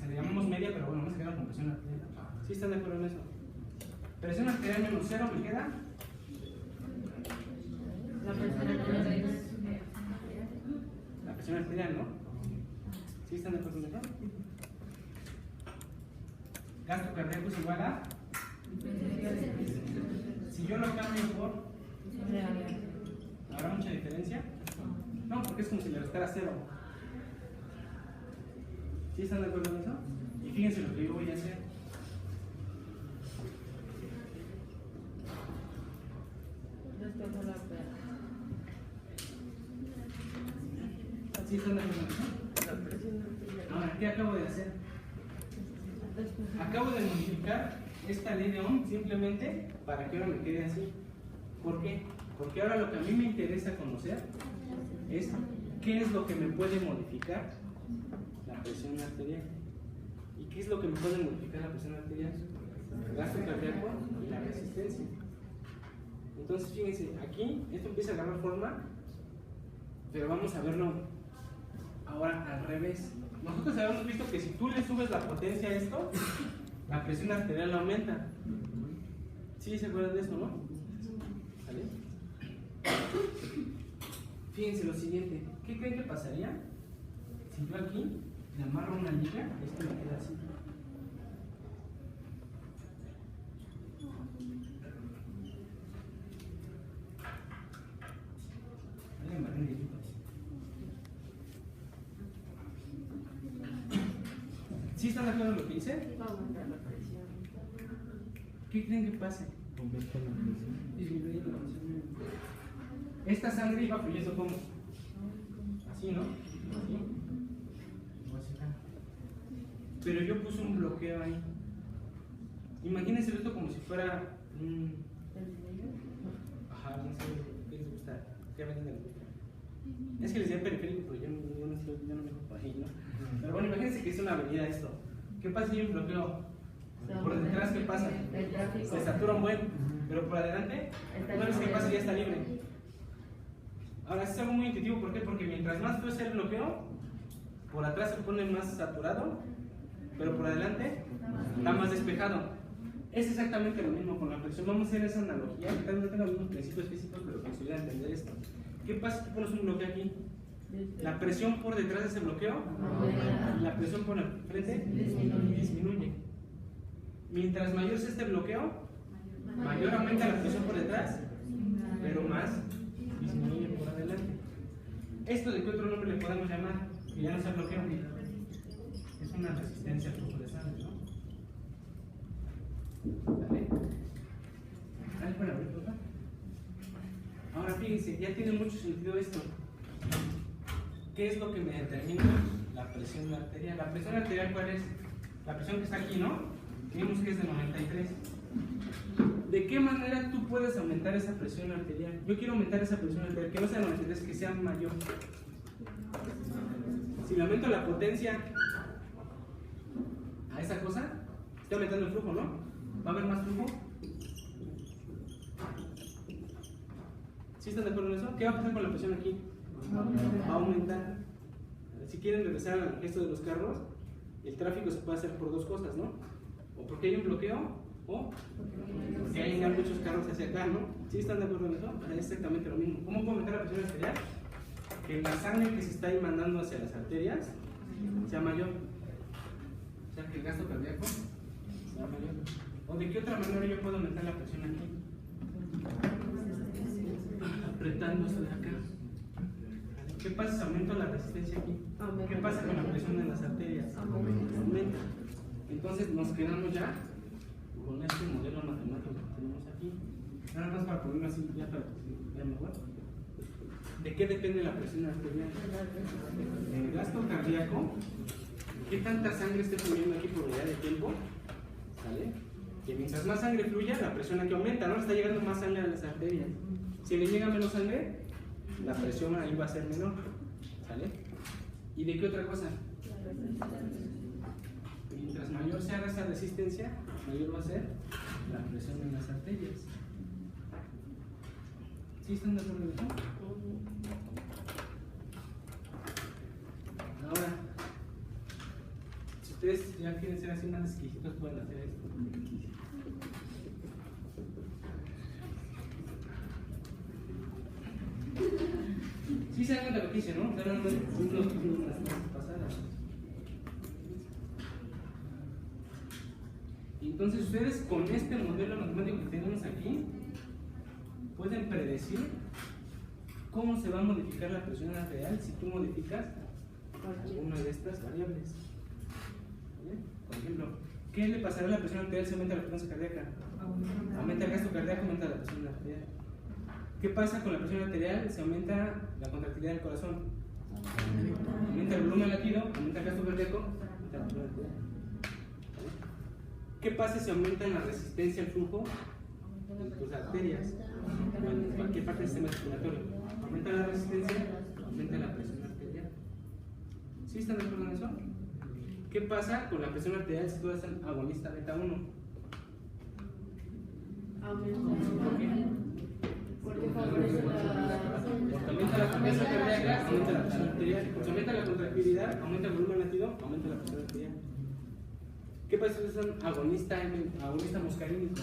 Le llamamos media, pero bueno, vamos a quedar con presión arterial. ¿Sí están de acuerdo en eso? Presión arterial menos 0 me queda. La presión arterial. La presión arterial, ¿no? ¿Sí están de acuerdo en eso? Gasto cardíaco es igual a. Si yo lo cambio por. ¿Habrá mucha diferencia? No, porque es como si le restara 0. ¿Sí están de acuerdo en eso? Y fíjense lo que yo voy a hacer. ¿Sí están de acuerdo en eso? Ahora, ¿qué acabo de hacer? Acabo de modificar esta ley de Ohm simplemente para que ahora me quede así. ¿Por qué? Porque ahora lo que a mí me interesa conocer es qué es lo que me puede modificar la presión arterial. ¿Y qué es lo que me puede modificar la presión arterial? El gasto cardíaco y la resistencia. Entonces, fíjense, aquí esto empieza a agarrar forma, pero vamos a verlo ahora al revés. Nosotros habíamos visto que si tú le subes la potencia a esto, la presión arterial aumenta. ¿Sí se acuerdan de eso, no? ¿Sale? Fíjense lo siguiente, ¿qué creen que pasaría si yo aquí le amarro una liga? Esto me queda así. Voy a amarrar un liguito. ¿Sí están de acuerdo en lo que hice? Va a aumentar la presión. ¿Qué creen que pase? Disminuye la presión. Esta sangre iba fluyendo como así, ¿no? Así. Pero yo puse un bloqueo ahí. Imagínense esto como si fuera un... Ajá, no sé, ¿qué les gusta? ¿Qué les gusta? Es que les decía periférico, pero yo no me ocupo ahí, ¿no? Pero bueno, imagínense que es una avenida esto. ¿Qué pasa si hay un bloqueo? Por detrás, ¿qué pasa? Se satura un buen, pero por adelante, una vez que pasa ya está libre. Ahora, es algo muy intuitivo, ¿por qué? Porque mientras más fuese el bloqueo, por atrás se pone más saturado, pero por adelante está más despejado. Es exactamente lo mismo con la presión. Vamos a hacer esa analogía, que tal vez no tenga los mismos principios físicos, pero que nos ayuda a entender esto. ¿Qué pasa si tú pones un bloqueo aquí? La presión por detrás de ese bloqueo, la presión por el frente disminuye. Mientras mayor es este bloqueo, mayor aumenta la presión por detrás, pero más disminuye por adelante. ¿Esto de qué otro nombre le podemos llamar? Que ya no sea bloqueo. Es una resistencia al flujo de sangre, ¿no? ¿Vale? ¿Vale para abrir, papá? Ahora fíjense, ya tiene mucho sentido esto. ¿Qué es lo que me determina la presión arterial? ¿La presión arterial cuál es? La presión que está aquí, ¿no? Vimos que es de 93. ¿De qué manera tú puedes aumentar esa presión arterial? Yo quiero aumentar esa presión arterial, que no sea 93, que sea mayor. Si le aumento la potencia a esa cosa, estoy aumentando el flujo, ¿no? ¿Va a haber más flujo? ¿Sí están de acuerdo en eso? ¿Qué va a pasar con la presión aquí? Va a aumentar. Si quieren regresar al gesto de los carros, el tráfico se puede hacer por dos cosas, ¿no? O porque hay un bloqueo, o porque hay muchos carros hacia acá, ¿no? ¿Sí están de acuerdo en eso? Es exactamente lo mismo. ¿Cómo puedo aumentar la presión arterial? Que la sangre que se está ahí mandando hacia las arterias sea mayor. O sea, que el gasto cardíaco sea mayor. ¿O de qué otra manera yo puedo aumentar la presión aquí? Apretando esto de acá. ¿Qué pasa si aumento la resistencia aquí? ¿Qué pasa con la presión en las arterias? Aumenta. Entonces nos quedamos ya con este modelo matemático que tenemos aquí. Nada más para ponerlo así, ya para que vean mejor. ¿De qué depende la presión arterial? El gasto cardíaco. ¿Qué tanta sangre esté fluyendo aquí por unidad de tiempo? ¿Sale? Que mientras más sangre fluya, la presión aquí aumenta, ¿no? Está llegando más sangre a las arterias. Si le llega menos sangre, la presión ahí va a ser menor. ¿Sale? ¿Y de qué otra cosa? Mientras mayor sea esa resistencia, mayor va a ser la presión en las arterias. ¿Sí están de acuerdo en eso? Ahora, si ustedes ya quieren ser así más exquisitos, pueden hacer esto. Sí se dan cuenta lo que hice, ¿no? Pero no las pasadas. Entonces ustedes con este modelo matemático que tenemos aquí pueden predecir cómo se va a modificar la presión arterial si tú modificas alguna de estas variables. ¿Bien? Por ejemplo, ¿qué le pasará a la presión arterial si aumenta la frecuencia cardíaca? Aumenta el gasto cardíaco, aumenta la presión arterial. ¿Qué pasa con la presión arterial si aumenta la contractilidad del corazón? Aumenta el volumen latido, aumenta el gasto cardíaco, aumenta la presión arterial. ¿Qué pasa si aumenta la resistencia al flujo en tus arterias o en cualquier parte del sistema circulatorio? Aumenta la resistencia, aumenta la presión arterial. ¿Sí están de acuerdo en eso? ¿Qué pasa con la presión arterial si tú eres agonista beta 1? Aumenta. ¿Por qué? Porque favorece Porque aumenta la frecuencia cardíaca, aumenta la presión arterial. Porque aumenta la contractilidad, aumenta el volumen latido, aumenta la presión arterial. ¿Qué pasa si es un agonista muscarínico?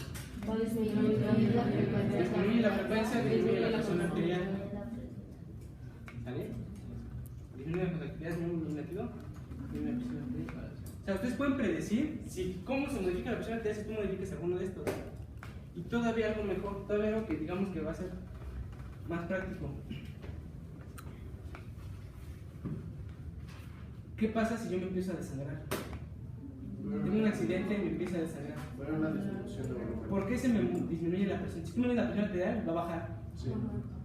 Disminuye la frecuencia. Disminuye la frecuencia, disminuye la presión arterial. ¿Sale? Disminuye la contractilidad, disminuye el volumen latido, disminuye la presión arterial. O sea, ustedes pueden predecir cómo se modifica la presión arterial si tú modificas alguno de estos. Y todavía algo mejor, todavía algo que digamos que va a ser más práctico. ¿Qué pasa si yo me empiezo a desangrar? Tengo un accidente y me empieza a desangrar. Bueno, una disminución de volumen. ¿Por qué se me disminuye la presión? Si tú me ves la presión arterial, va a bajar. Sí.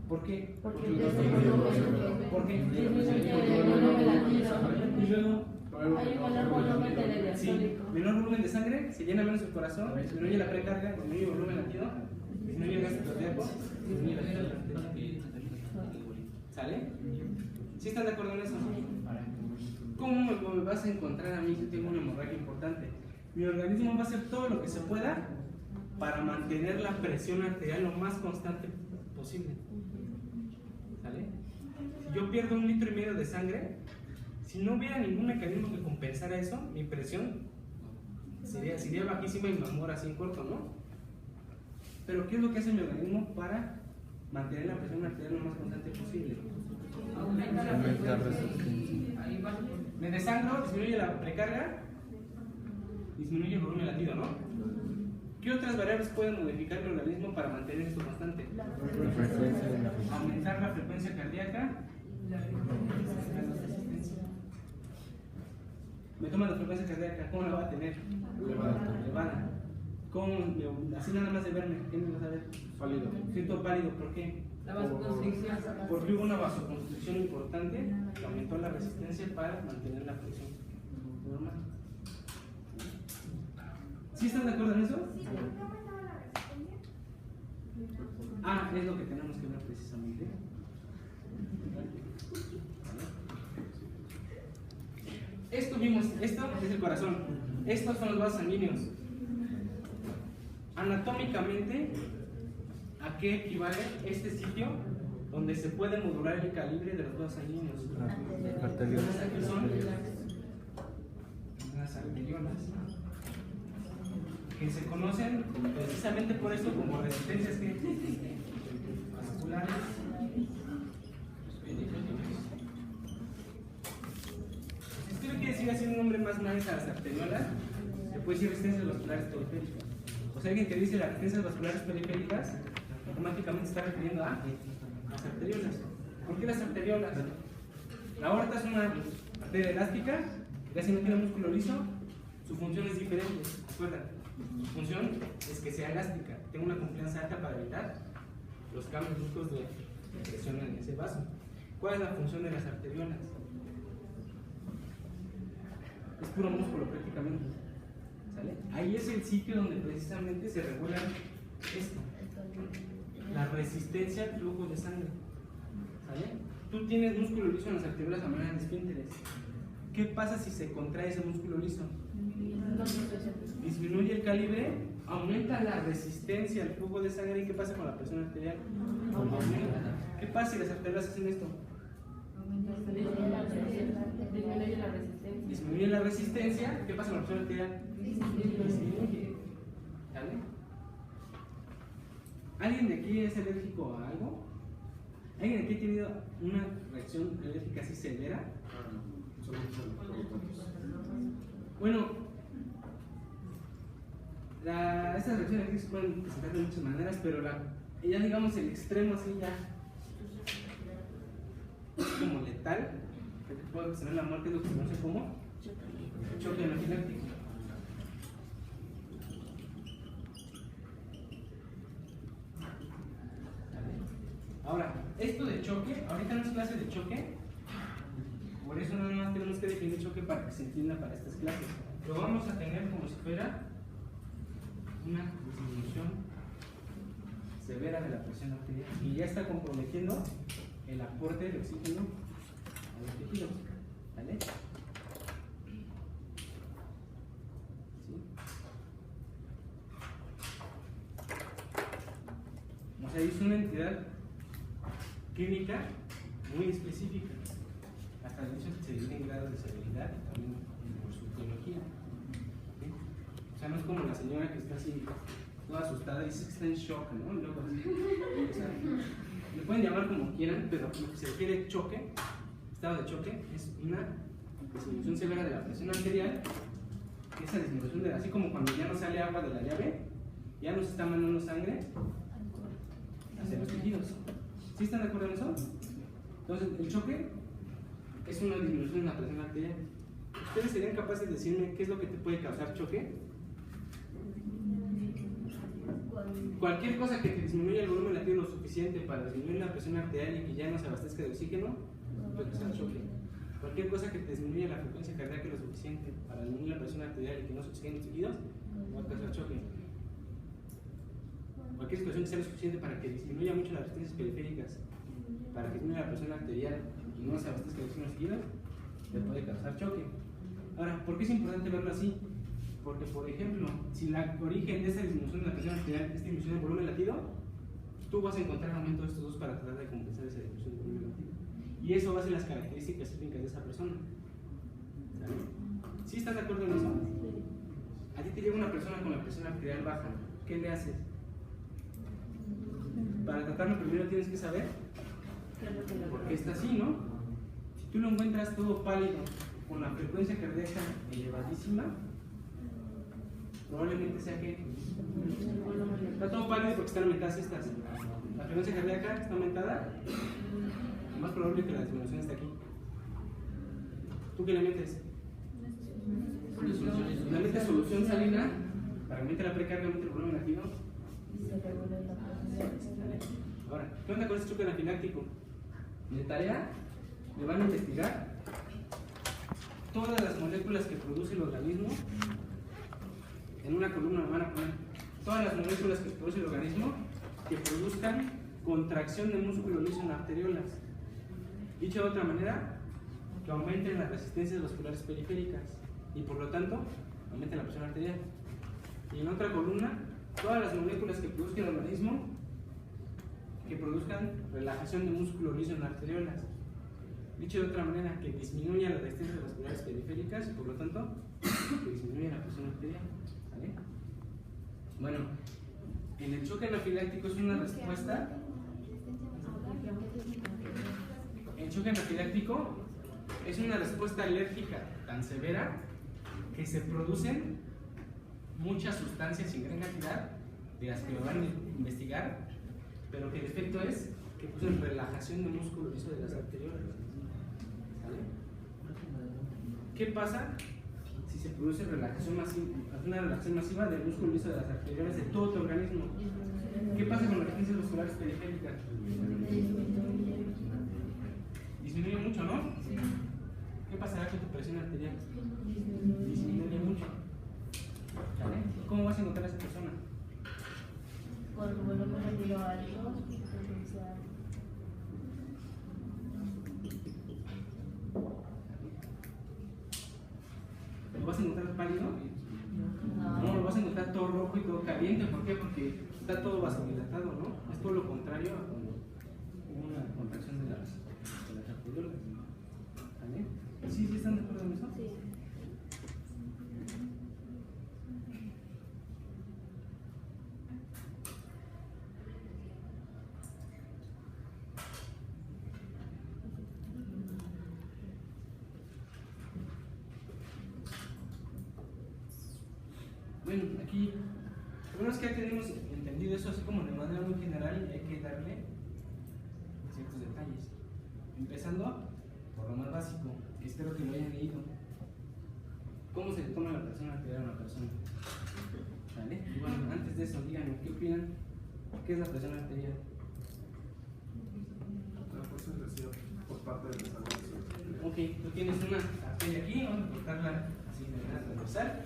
¿Por qué? Porque empieza el volumen. ¿Por qué? Disminuye el volumen latido. Y luego, Hay un menor volumen de sí, diastólico. menor volumen de sangre, se llena menos el corazón, disminuye la precarga, disminuye el volumen latido, disminuye el gasto cardíaco, disminuye la presión arterial. ¿Sale? ¿Sí están de acuerdo en eso? ¿Cómo me vas a encontrar a mí si tengo una hemorragia importante? Mi organismo va a hacer todo lo que se pueda para mantener la presión arterial lo más constante posible. ¿Sale? Si yo pierdo 1,5 litros de sangre, si no hubiera ningún mecanismo que compensara eso, mi presión sería bajísima y me muero así en corto, ¿no? Pero ¿qué es lo que hace mi organismo para mantener la presión arterial lo más constante posible? Aumenta la frecuencia. Ahí va. Me desangro, disminuye la precarga, disminuye el volumen latido, ¿no? ¿Qué otras variables pueden modificar el organismo para mantener esto constante? Aumentar la frecuencia cardíaca. Me toman la frecuencia cardíaca, ¿cómo la va a tener? Elevada. ¿Cómo? Así nada más de verme, ¿qué me vas a ver? Pálido. Siento pálido, ¿por qué? La vasoconstricción. Porque hubo una vasoconstricción importante que aumentó la resistencia para mantener la presión normal. ¿Sí están de acuerdo en eso? Ah, es lo que tenemos que ver precisamente. Esto es el corazón. Estos son los vasos sanguíneos. Anatómicamente, ¿a qué equivale este sitio donde se puede modular el calibre de los vasos sanguíneos? Aquí son las arteriolas, que se conocen precisamente por esto como resistencias vasculares. Si usted quiere decir así un nombre más nice a las arteriolas, le puede decir resistencias vasculares periféricas. O sea, alguien que dice las resistencias vasculares periféricas, automáticamente está refiriendo a las arteriolas. ¿Por qué las arteriolas? La aorta es una arteria elástica, que casi no tiene músculo liso, su función es diferente, ¿recuerdan? Su función es que sea elástica, tenga una confianza alta para evitar los cambios bruscos de presión en ese vaso. ¿Cuál es la función de las arteriolas? Es puro músculo prácticamente. ¿Sale? Ahí es el sitio donde precisamente se regula esto, la resistencia al flujo de sangre. ¿Sale? Tú tienes músculo liso en las arteriolas a manera de esfínteres. ¿Qué pasa si se contrae ese músculo liso? Disminuye el calibre, aumenta la resistencia al flujo de sangre. ¿Y qué pasa con la presión arterial? Aumenta. ¿Qué pasa si las arteriolas hacen esto? Disminuye la resistencia. ¿Qué pasa con la presión arterial? Disminuye. ¿Sale? ¿Alguien de aquí es alérgico a algo? ¿Alguien de aquí ha tenido una reacción alérgica así severa? Bueno, estas reacciones alérgicas se pueden presentar de muchas maneras, pero ya digamos el extremo así ya es como letal, que te puede ocasionar la muerte, es lo que se conoce como choque anafiláctico. Ahora, esto de choque, ahorita no es clase de choque, por eso nada más tenemos que definir choque para que se entienda para estas clases. Lo vamos a tener como si fuera una disminución severa de la presión arterial y ya está comprometiendo el aporte de oxígeno a los tejidos. ¿Vale? ¿Sí? O sea, es una entidad clínica muy específica. Hasta de hecho se dividen grados de severidad también por su etiología. ¿Sí? O sea, no es como la señora que está así toda asustada y dice que está en shock, ¿no? Y luego así, o sea, le pueden llamar como quieran, pero lo que se refiere choque, estado de choque, es una disminución severa de la presión arterial. Esa disminución de, así como cuando ya no sale agua de la llave, ya no se está mandando sangre hacia los tejidos. ¿Sí están de acuerdo en eso? Entonces, el choque es una disminución de la presión arterial. ¿Ustedes serían capaces de decirme qué es lo que te puede causar choque? Cualquier cosa que te disminuya el volumen latido lo suficiente para disminuir la presión arterial y que ya no se abastezca de oxígeno, puede causar choque. Cualquier cosa que te disminuya la frecuencia cardíaca lo suficiente para disminuir la presión arterial y que no se oxigenen los tejidos, va a causar choque. Cualquier situación que sea lo suficiente para que disminuya mucho las resistencias periféricas, para que disminuya la presión arterial y no se abastezca de oxígeno los tejidos, le puede causar choque. Ahora, ¿por qué es importante verlo así? Porque, por ejemplo, si el origen de esa disminución de la presión arterial es disminución del volumen latido, tú vas a encontrar aumento de estos dos para tratar de compensar esa disminución del volumen latido. Y eso va a ser las características clínicas de esa persona. ¿Sabes? ¿Sí estás de acuerdo en eso? A ti te llega una persona con la presión arterial baja, ¿qué le haces? Para tratarlo primero tienes que saber por qué está así, ¿no? Si tú lo encuentras todo pálido, con la frecuencia cardíaca elevadísima, probablemente sea que está todo pálido porque están aumentadas estas. La frecuencia cardíaca está aumentada, es más probable que la disminución esté aquí. ¿Tú qué le metes? Le metes solución salina para aumentar la precarga, aumentar el volumen latido. Ahora, ¿qué onda con este choque anafiláctico? De tarea le van a investigar todas las moléculas que produce el organismo. En una columna me van a poner todas las moléculas que produce el organismo que produzcan contracción de músculo liso en arteriolas. Dicho de otra manera, que aumenten las resistencias vasculares periféricas y por lo tanto aumenten la presión arterial. Y en otra columna, todas las moléculas que produzcan el organismo que produzcan relajación de músculo liso en arteriolas. Dicho de otra manera, que disminuya las resistencias vasculares periféricas y por lo tanto que disminuya la presión arterial. ¿Vale? Bueno, en el choque anafiláctico es una respuesta. El choque anafiláctico es una respuesta alérgica tan severa que se producen muchas sustancias en gran cantidad de las que me van a investigar, pero que el efecto es que producen relajación de músculo liso de las arteriolas. ¿Vale? ¿Qué pasa si se produce relajación masiva, una relajación masiva del músculo liso de las arteriolas de todo tu organismo? ¿Qué pasa con las resistencias vasculares periféricas? Disminuye mucho, ¿no? ¿Qué pasará con tu presión arterial? Disminuye mucho. ¿Vale? ¿Cómo vas a encontrar a esa persona? Con el volumen latido alto, ¿Lo vas a encontrar pálido? No, lo vas a encontrar todo rojo y todo caliente. ¿Por qué? Porque está todo vasodilatado, ¿no? Es todo lo contrario a cuando hubo una contracción de las arteriolas. ¿Vale? ¿Sí están de acuerdo en eso? sí. Bueno, aquí, lo bueno es que ya tenemos entendido eso así como de manera muy general y hay que darle ciertos detalles. Empezando por lo más básico, que espero que lo hayan leído. ¿Cómo se le toma la presión arterial a una persona? ¿Vale? Y bueno, antes de eso, díganme, ¿qué opinan? ¿Qué es la presión arterial? La fuerza ejercida por parte de la salud. Ok, tú tienes una arteria aquí, vamos a cortarla así de manera transversal.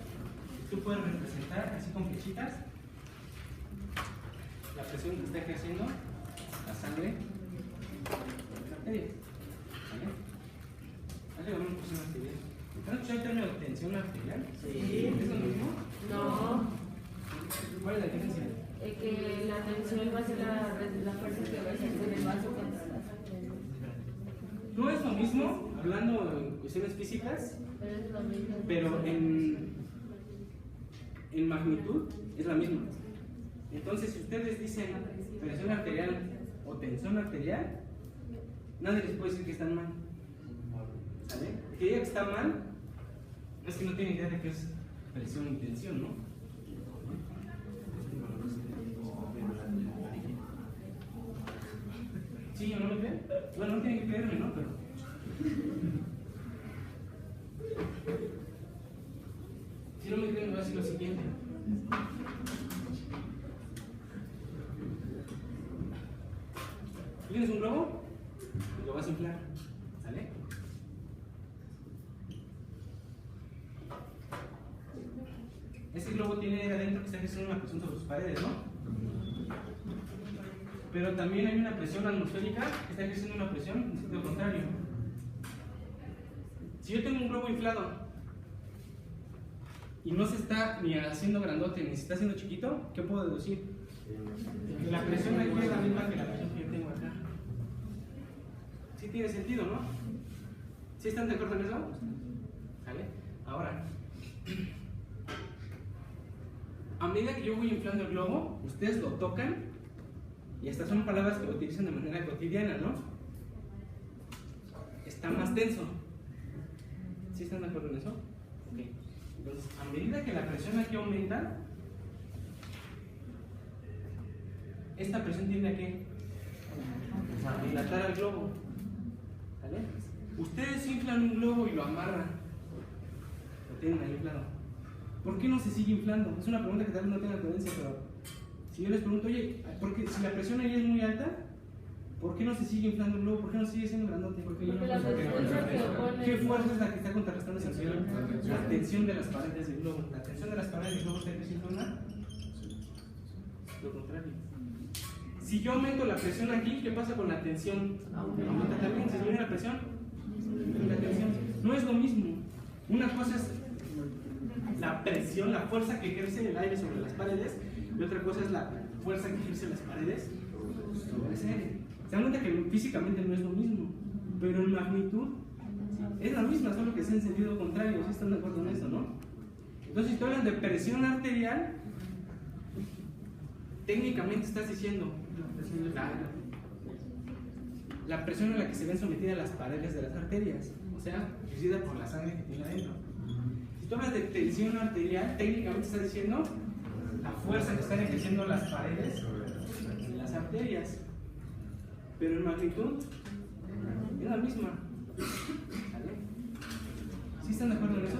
Tú puedes representar así con flechitas la presión que está ejerciendo la sangre por las arterias. ¿Vale? ¿Has llegado a una presión arterial? ¿Han escuchado el término de tensión arterial? Sí. ¿Es lo mismo? No, ¿Cuál es la diferencia? que la tensión va a ser la fuerza que va a ejercer el vaso contra la sangre. No es lo mismo, hablando en cuestiones físicas, Pero es lo mismo. pero en magnitud es la misma. Entonces, si ustedes dicen presión arterial o tensión arterial, nadie les puede decir que están mal. ¿Sale? El que diga que está mal es que no tiene idea de qué es presión y tensión, ¿no? ¿Sí o no me creen? Bueno, no tienen que creerme, ¿no? Pero... si no me creen, voy a decir lo siguiente. ¿Tienes un globo? Lo vas a inflar. ¿Sale? Ese globo tiene aire adentro que está ejerciendo una presión sobre sus paredes, ¿no? Pero también hay una presión atmosférica que está ejerciendo una presión en sentido contrario. Si yo tengo un globo inflado y no se está ni haciendo grandote ni se está haciendo chiquito, ¿qué puedo deducir? Que la presión aquí es la misma que la presión que yo tengo acá. Sí tiene sentido, ¿no? ¿Sí están de acuerdo en eso? ¿Vale? Ahora, a medida que yo voy inflando el globo, ustedes lo tocan y estas son palabras que lo utilizan de manera cotidiana, ¿no? Está más tenso. ¿Sí están de acuerdo en eso? Ok. Entonces, a medida que la presión aquí aumenta, esta presión tiende a ¿qué? A dilatar al globo. ¿Vale? Ustedes inflan un globo y lo amarran. Lo tienen ahí inflado. ¿Por qué no se sigue inflando? Es una pregunta que tal vez no tenga coherencia, pero si yo les pregunto, oye, porque si la presión ahí es muy alta, ¿por qué no se sigue inflando el globo? ¿Por qué no sigue siendo grandote? Porque la fuerza que opone. ¿Qué fuerza es la que está contrarrestando esa tensión? La tensión de las paredes del globo. La tensión de las paredes del globo está creciendo una. Lo contrario. Si yo aumento la presión aquí, ¿qué pasa con la tensión? Aumenta también. Si disminuye la presión, la tensión. No es lo mismo. Una cosa es la presión, la fuerza que ejerce el aire sobre las paredes, y otra cosa es la fuerza que ejerce las paredes sobre ese aire. Se dan cuenta que físicamente no es lo mismo, pero en magnitud es la misma, solo que es en sentido contrario. ¿Sí están de acuerdo en eso, no? Entonces, si tú hablas de presión arterial, técnicamente estás diciendo la presión a la que se ven sometidas las paredes de las arterias, o sea, ejercida por la sangre que tiene adentro. Si tú hablas de tensión arterial, técnicamente estás diciendo la fuerza que están ejerciendo las paredes de las arterias, pero en magnitud es la misma. ¿Vale? ¿Sí están de acuerdo en eso?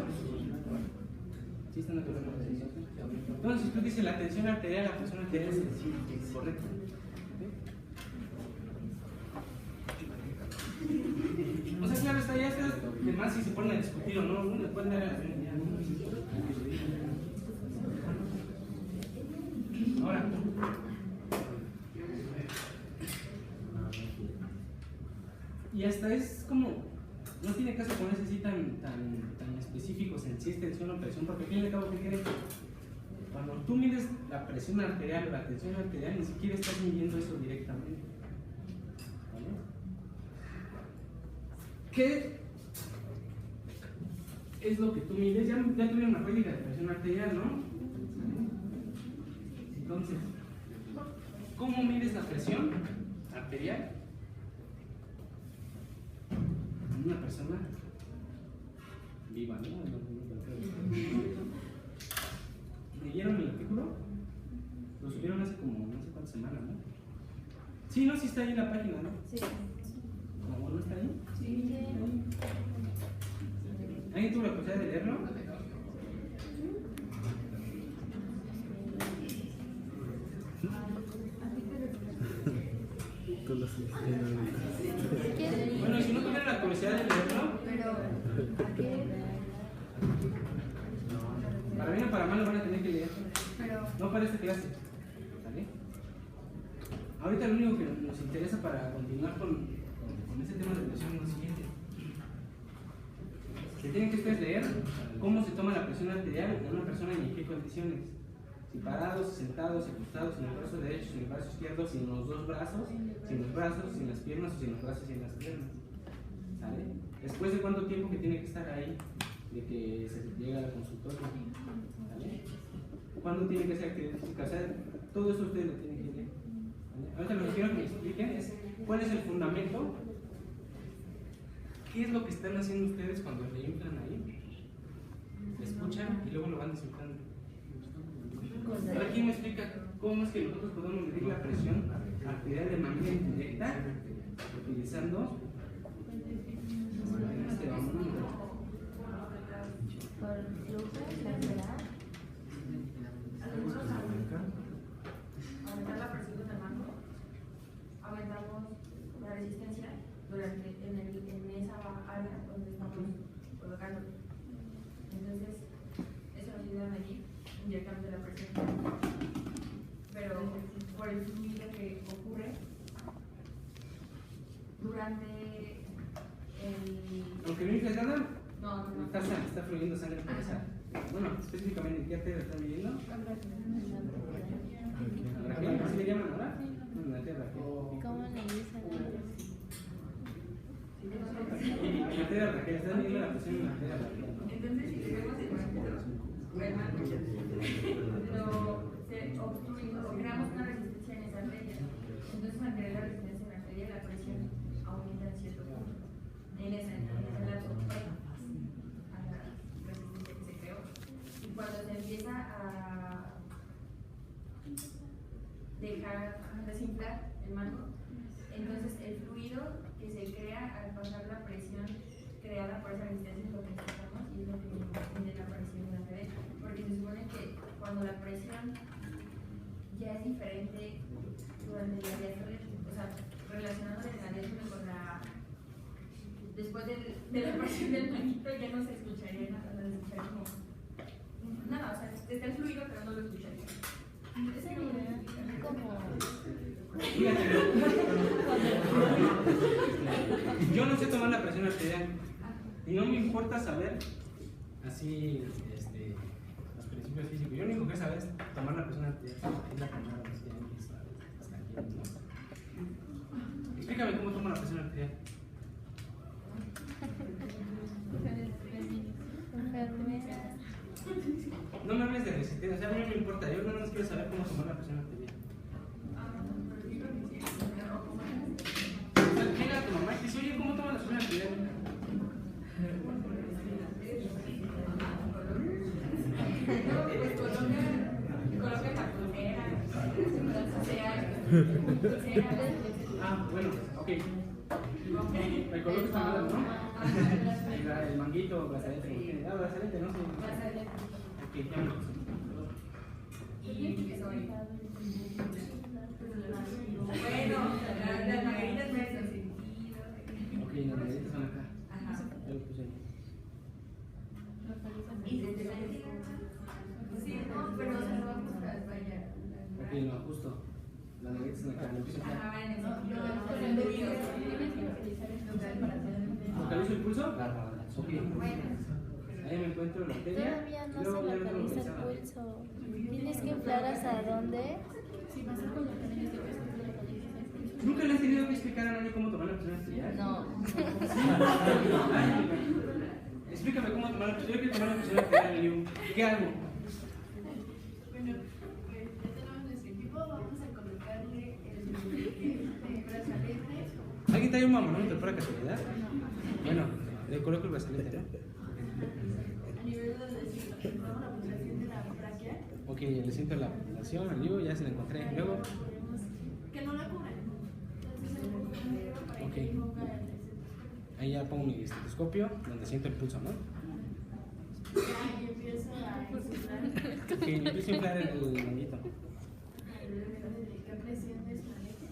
¿Sí están de acuerdo en eso? Entonces, si tú dices la tensión arterial, la presión arterial es correcta. O sea, claro, está ya, además si se ponen a discutir o no, uno le puede dar a la ya. Ahora, y hasta es como, no tiene caso ponerse así tan específicos en si es tensión o presión, porque al fin y al cabo, ¿qué creen? Cuando tú mides la presión arterial o la tensión arterial, ni siquiera estás midiendo eso directamente. ¿Vale? ¿Qué es lo que tú mides? Ya tuvieron una práctica de presión arterial, ¿no? Entonces, ¿cómo mides la presión arterial en una persona viva, ¿no? ¿Leyeron el artículo? Lo subieron hace como no sé cuántas semanas, ¿no? Sí, no, sí está ahí en la página, ¿no? Sí. ¿No está ahí? Sí. ¿Alguien tuvo la posibilidad de leerlo? Bueno, y si no tuvieran la curiosidad de leerlo, Pero, ¿a qué? para bien o para mal lo van a tener que leer. Pero, No para esta clase. ¿Sale? Ahorita lo único que nos interesa para continuar con este tema de presión es lo siguiente. Se tienen que ustedes leer cómo se toma la presión arterial en una persona y en qué condiciones. Si parados, sentados, acostados, sin el brazo derecho, sin el brazo izquierdo, sin los dos brazos, sin los brazos, sin las piernas o sin los brazos y sin las piernas. ¿Sale? Después de cuánto tiempo que tiene que estar ahí, de que se llega al consultorio. ¿Sale? ¿Cuándo tiene que ser actividad física? O sea, todo eso ustedes lo tienen que leer. ¿Vale? Ahorita lo que quiero que me expliquen es cuál es el fundamento, qué es lo que están haciendo ustedes cuando le inflan ahí. Escuchan y luego lo van desinflando. A ver, ¿quién me explica cómo es que nosotros podemos medir la presión arterial de manera indirecta utilizando este bambolímetro? Por flujo lateral. Aumentar la presión del mango, aumentamos la resistencia durante en esa área donde estamos colocando. Entonces, eso nos ayuda a medir indirectamente la presión. Pero por el fluido que ocurre durante el. Aunque no infles nada, No. está fluyendo sangre por esa. Bueno, específicamente, ¿qué arteria están midiendo? ¿Raquel? ¿Así le llaman ahora? No, la arteria Raquel. ¿Cómo le dicen? La arteria Raquel, están midiendo la presión en la arteria Raquel. Entonces, si tenemos el mango, se obstruye o creamos una resistencia en esa arteria. Entonces, al crear la resistencia en la arteria, la presión aumenta en cierto punto. En ese lapso a la resistencia que se creó. Y cuando se empieza a desinflar el mango, entonces el fluido que se crea al pasar la presión creada por esa resistencia es lo que necesitamos y es lo que tiene la presión en la red, porque se supone que cuando la presión ya es diferente durante la diástole, o sea, relacionándose la diástole con la después de la presión del manguito ya no se escucharía nada, no se escucharía como nada, o sea, está el fluido pero no lo escucharía. Yo no sé tomar la presión arterial y no me importa saber así los principios físicos. Yo lo único que saber es tomar la presión arterial. Es la primera vez que hasta aquí, ¿no? Explícame cómo tomo la presión arterial. No me hables de resistencia, o sea, a mí no me importa, yo no quiero saber cómo tomar la presión arterial. Llega tu mamá y dice, oye, ¿cómo tomas la presión arterial? Pues coloca la pulsera, Ah, bueno, ok. Me coloco esta madre, ¿no? El manguito, brazalete. Ah, brazalete, no sé. Ok, ya me lo puse. Bueno, las margaritas me hacen sentido. Ok, las margaritas son acá. Ajá. Ya lo puse ahí. Y desde la sí, no, pero no vamos a fallar. Ok, lo ajusto. Las margaritas son acá, lo puse acá. Ajá, en eso. ¿Localizo el pulso? Ok. Bueno. Ahí me encuentro la arteria. Todavía no se localiza el pulso. Tienes que inflar hasta dónde. ¿Nunca le has tenido que explicar a nadie cómo tomar la presión arterial? No. Explícame cómo tomar la presión. Yo quiero tomar la presión arterial, le digo, ¿qué hago? Bueno, pues ya tenemos nuestro equipo, vamos a colocarle el brazalete. ¿Alguien trae un mamonómetro para casualidad? Bueno, le coloco el brazalete, ¿no? A nivel de la pulsación de la braquia. Ok, le siento la pulsación, al vivo, ya se la encontré. Luego, Que no la cubren. Entonces el punto negro para ok. que ponga el Ahí ya pongo mi estetoscopio, donde siento el pulso, ¿no? y empiezo a inflar Ok, le empiezo a inflar el manguito. ¿qué presión de esmalete?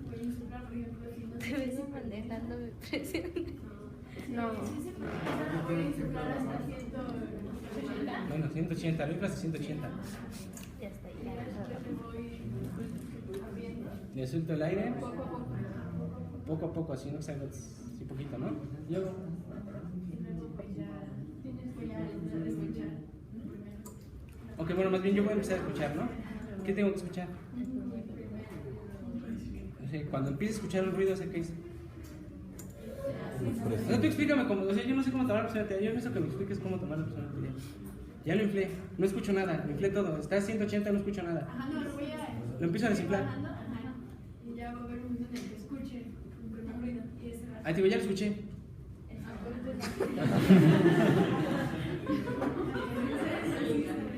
Voy a inflar, por ejemplo, si no Te ves manejando mi presión. No. Sí, se puede. Voy a inflar hasta 180. Bueno, 180, lo inflas a 180. Ya está ahí. Y ya después le voy abriendo. Le suelto el aire, Poco a poco. poco a poco, así, ¿no? Salgo así poquito, ¿no? Luego, Y luego pues ya tienes que ya empezar a escuchar primero. ok, bueno, más bien yo voy a empezar a escuchar, ¿no? ¿Qué tengo que escuchar? O sea, cuando empiece a escuchar un ruido, sé qué es. No, tú explícame cómo, o sea, yo no sé cómo tomar la presión arterial, yo necesito que me expliques cómo tomar la presión arterial. Ya lo inflé, no escucho nada, lo inflé todo, está a 180, no escucho nada. Ajá, no, lo voy a... Lo empiezo a desinflar. Bajando, ajá, y ya va a haber un momento en el que escuche un primer ruido y ese va a Ah, te digo, ya lo escuché.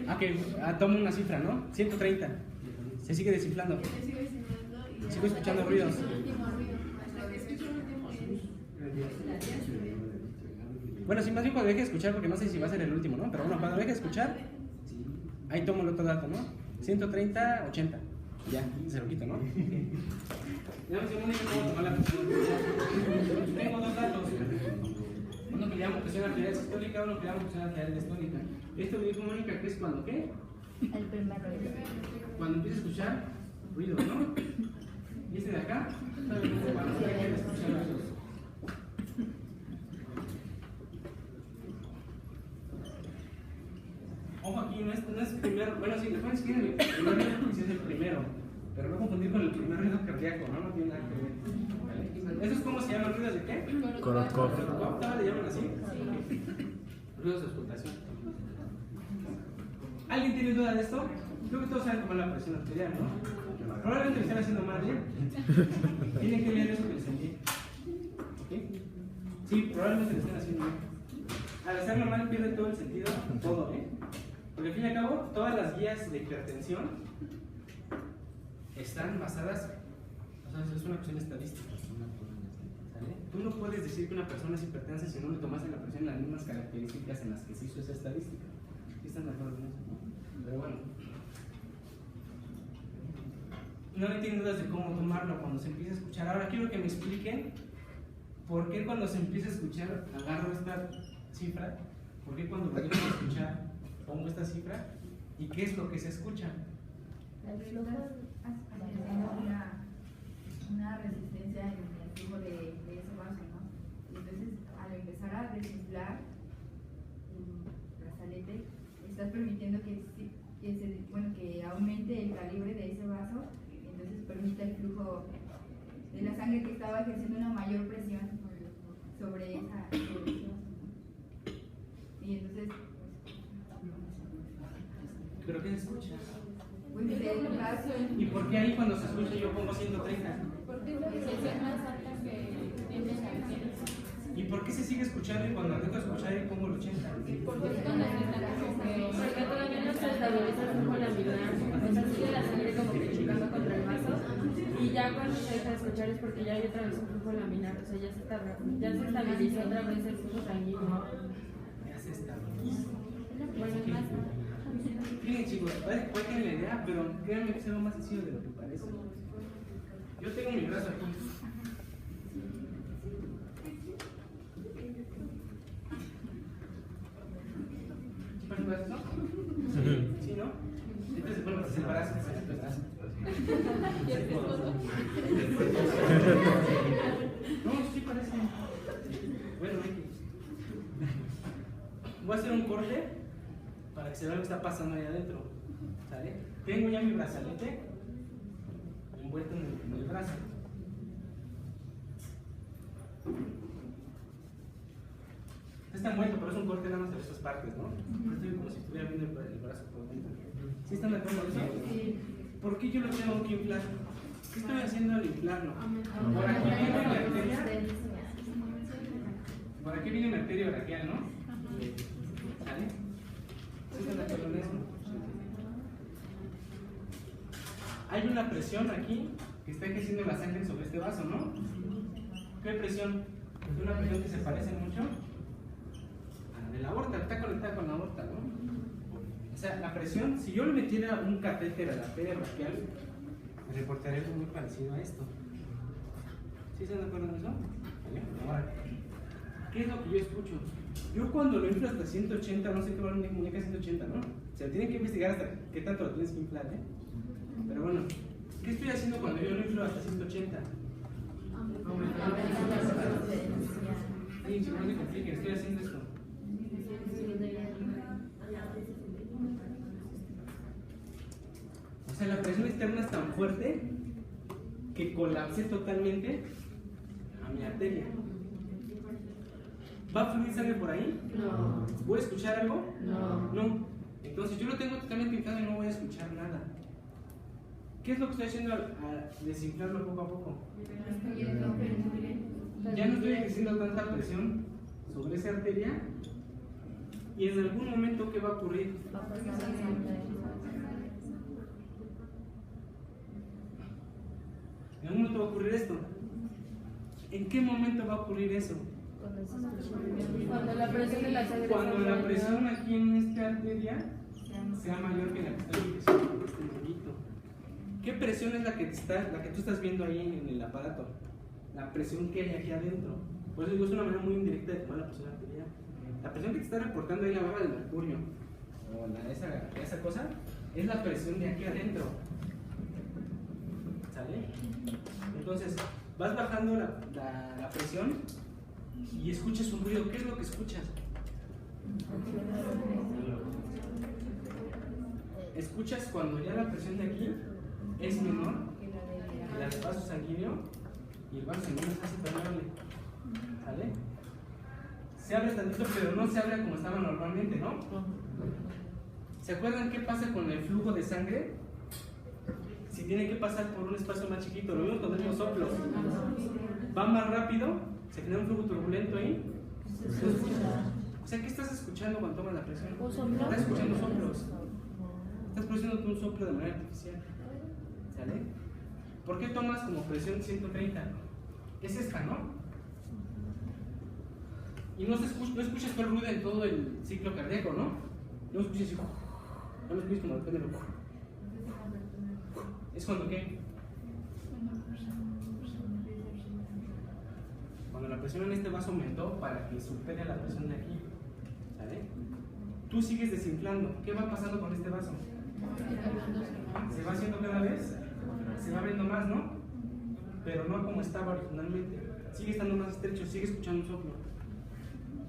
Ah, que tomo una cifra, ¿no? 130. Se sigue desinflando. se sigue simulando y Sigo escuchando ruidos. el último ruido, hasta que escuche el último Bueno, sí, más bien cuando deje de escuchar, porque no sé si va a ser el último, ¿no? Pero bueno, cuando deje de escuchar, ahí tomo el otro dato, ¿no? 130, 80. Ya, se lo quito, ¿no? Ya me sé cómo tomar la presión. Tengo dos datos. Uno que llamo presión arterial sistólica, uno que llamo presión arterial diastólica. Esto me dijo Mónica que es cuando, ¿qué? El primer ruido. Cuando empieza a escuchar ruidos, ¿no? Y este de acá, cuando deje de escuchar ruidos. Ojo aquí, no es primero, bueno, sí, le pueden escribir el primer ruido porque sí es el primero, pero no confundir con el primer ruido cardíaco, ¿no? No tiene nada que ver. ¿Vale? ¿Esos cómo se llaman? ¿Ruidos de qué? Korotkoff. ¿Le llaman así? Ruidos de auscultación. ¿Alguien tiene duda de esto? Creo que todos saben tomar la presión arterial, ¿no? Probablemente me estén haciendo mal, ¿eh? Tienen que leer eso que les envié. ¿Ok? Sí, probablemente lo estén haciendo mal. Al hacerlo mal pierde todo el sentido, todo, ¿eh? Porque al fin y al cabo, todas las guías de hipertensión están basadas, o sea, es una cuestión estadística. ¿Sale? Tú no puedes decir que una persona es hipertensa si no le tomaste la presión en las mismas características en las que se hizo esa estadística. ¿Sí están de acuerdo con eso? Pero bueno. No me tienen dudas de cómo tomarlo cuando se empieza a escuchar. Ahora quiero que me expliquen por qué cuando se empieza a escuchar agarro esta cifra, por qué cuando lo dejo de escuchar pongo esta cifra y qué es lo que se escucha. Una resistencia en el flujo de ese vaso, ¿no? Y entonces, al empezar a desinflar el brazalete, estás permitiendo que aumente el calibre de ese vaso, y entonces permite el flujo de la sangre que estaba ejerciendo una mayor presión sobre ese vaso. Y entonces, ¿Pero qué se escucha? pues el vaso. ¿Y por qué ahí cuando se escucha yo pongo 130? porque es la resistencia más alta que tiene la piel. ¿Y por qué se sigue escuchando y cuando dejo de escuchar y pongo el 80? Porque es cuando se está como que... Porque todavía no se estabiliza el flujo laminar, o sea, sigue la sangre como que chocando contra el vaso, y ya cuando se deja de escuchar es porque ya hay otra vez un flujo laminar, o sea, ya se estabiliza otra vez el flujo sanguíneo. Ya se estabiliza. Bueno, es más. Miren chicos, pueden tener la idea, pero créanme que es algo más sencillo de lo que parece. Yo tengo mi brazo aquí. ¿Sí parece un brazo? ¿Sí, no? Entonces, bueno, pues es el brazo, es el brazo. No, sí parece. Bueno, voy a hacer un corte para que se vea lo que está pasando ahí adentro. ¿Sale? Tengo ya mi brazalete envuelto en el brazo. Está envuelto, pero es un corte nada más de estas partes, ¿no? Estoy como si estuviera viendo el brazo por dentro. ¿Sí están de acuerdo con eso? Sí. ¿Por qué yo lo tengo que inflar? ¿Qué estoy haciendo al inflarlo? Por aquí viene mi arteria. Por aquí viene mi arteria braquial, ¿no? ¿Sale? ¿Sí están de acuerdo en eso? Hay una presión aquí que está ejerciendo la sangre sobre este vaso, ¿no? ¿Qué presión? Es una presión que se parece mucho a la de la aorta, está conectada con la aorta, ¿no? O sea, la presión, si yo le metiera un catéter a la arteria braquial, me reportaría algo muy parecido a esto. ¿Sí están de acuerdo en eso? ¿Vale? Ahora, ¿qué es lo que yo escucho? Yo cuando lo inflo hasta 180, no sé qué valor me comunica 180, ¿no? O sea, tienen que investigar hasta qué tanto lo tienes que inflar, ¿eh? Pero bueno, ¿qué estoy haciendo cuando yo lo inflo hasta 180? Sí, chicos, no se compliquen, estoy haciendo esto. O sea, la presión externa es tan fuerte que colapsé totalmente a mi arteria. ¿Va a fluir sangre por ahí? No. ¿Voy a escuchar algo? No. No. Entonces yo lo tengo totalmente inflado y no voy a escuchar nada. ¿Qué es lo que estoy haciendo al desinflarlo poco a poco? Ya no estoy ejerciendo tanta presión sobre esa arteria y en algún momento ¿qué va a ocurrir? En algún momento va a ocurrir esto. ¿En qué momento va a ocurrir eso? Cuando la presión de la sangre Cuando sea la mayor. presión aquí en esta arteria sea mayor que la que está en este numerito. ¿Qué presión es la que tú estás viendo ahí en el aparato? La presión que hay aquí adentro. Por eso digo, es una manera muy indirecta de tomar la presión arterial. La presión que te está reportando ahí la barra del mercurio o esa cosa es la presión de aquí adentro. ¿Sale? Entonces, vas bajando la presión y escuchas un ruido. ¿Qué es lo que escuchas? Escuchas cuando ya la presión de aquí es menor que la del vaso sanguíneo y el vaso sanguíneo se hace permeable. ¿Sale? Se abre tantito, pero no se abre como estaba normalmente, ¿no? ¿Se acuerdan qué pasa con el flujo de sangre? Si tiene que pasar por un espacio más chiquito, lo mismo cuando tenemos soplos. Va más rápido, se genera un flujo turbulento ahí. O sea, ¿qué estás escuchando cuando tomas la presión? Estás escuchando soplos. Estás produciendo un soplo de manera artificial. ¿Sale? ¿Por qué tomas como presión 130? Es esta, ¿no? Y no escuchas todo el ruido en todo el ciclo cardíaco, ¿no? No escuchas así. No lo escuchas como depende de lo. ¿Es cuando qué? Cuando la presión en este vaso aumentó para que supere la presión de aquí. ¿Sale? Tú sigues desinflando. ¿Qué va pasando con este vaso? Se va haciendo cada vez, se va abriendo más, ¿no? Pero no como estaba originalmente. Sigue estando más estrecho, sigue escuchando un soplo.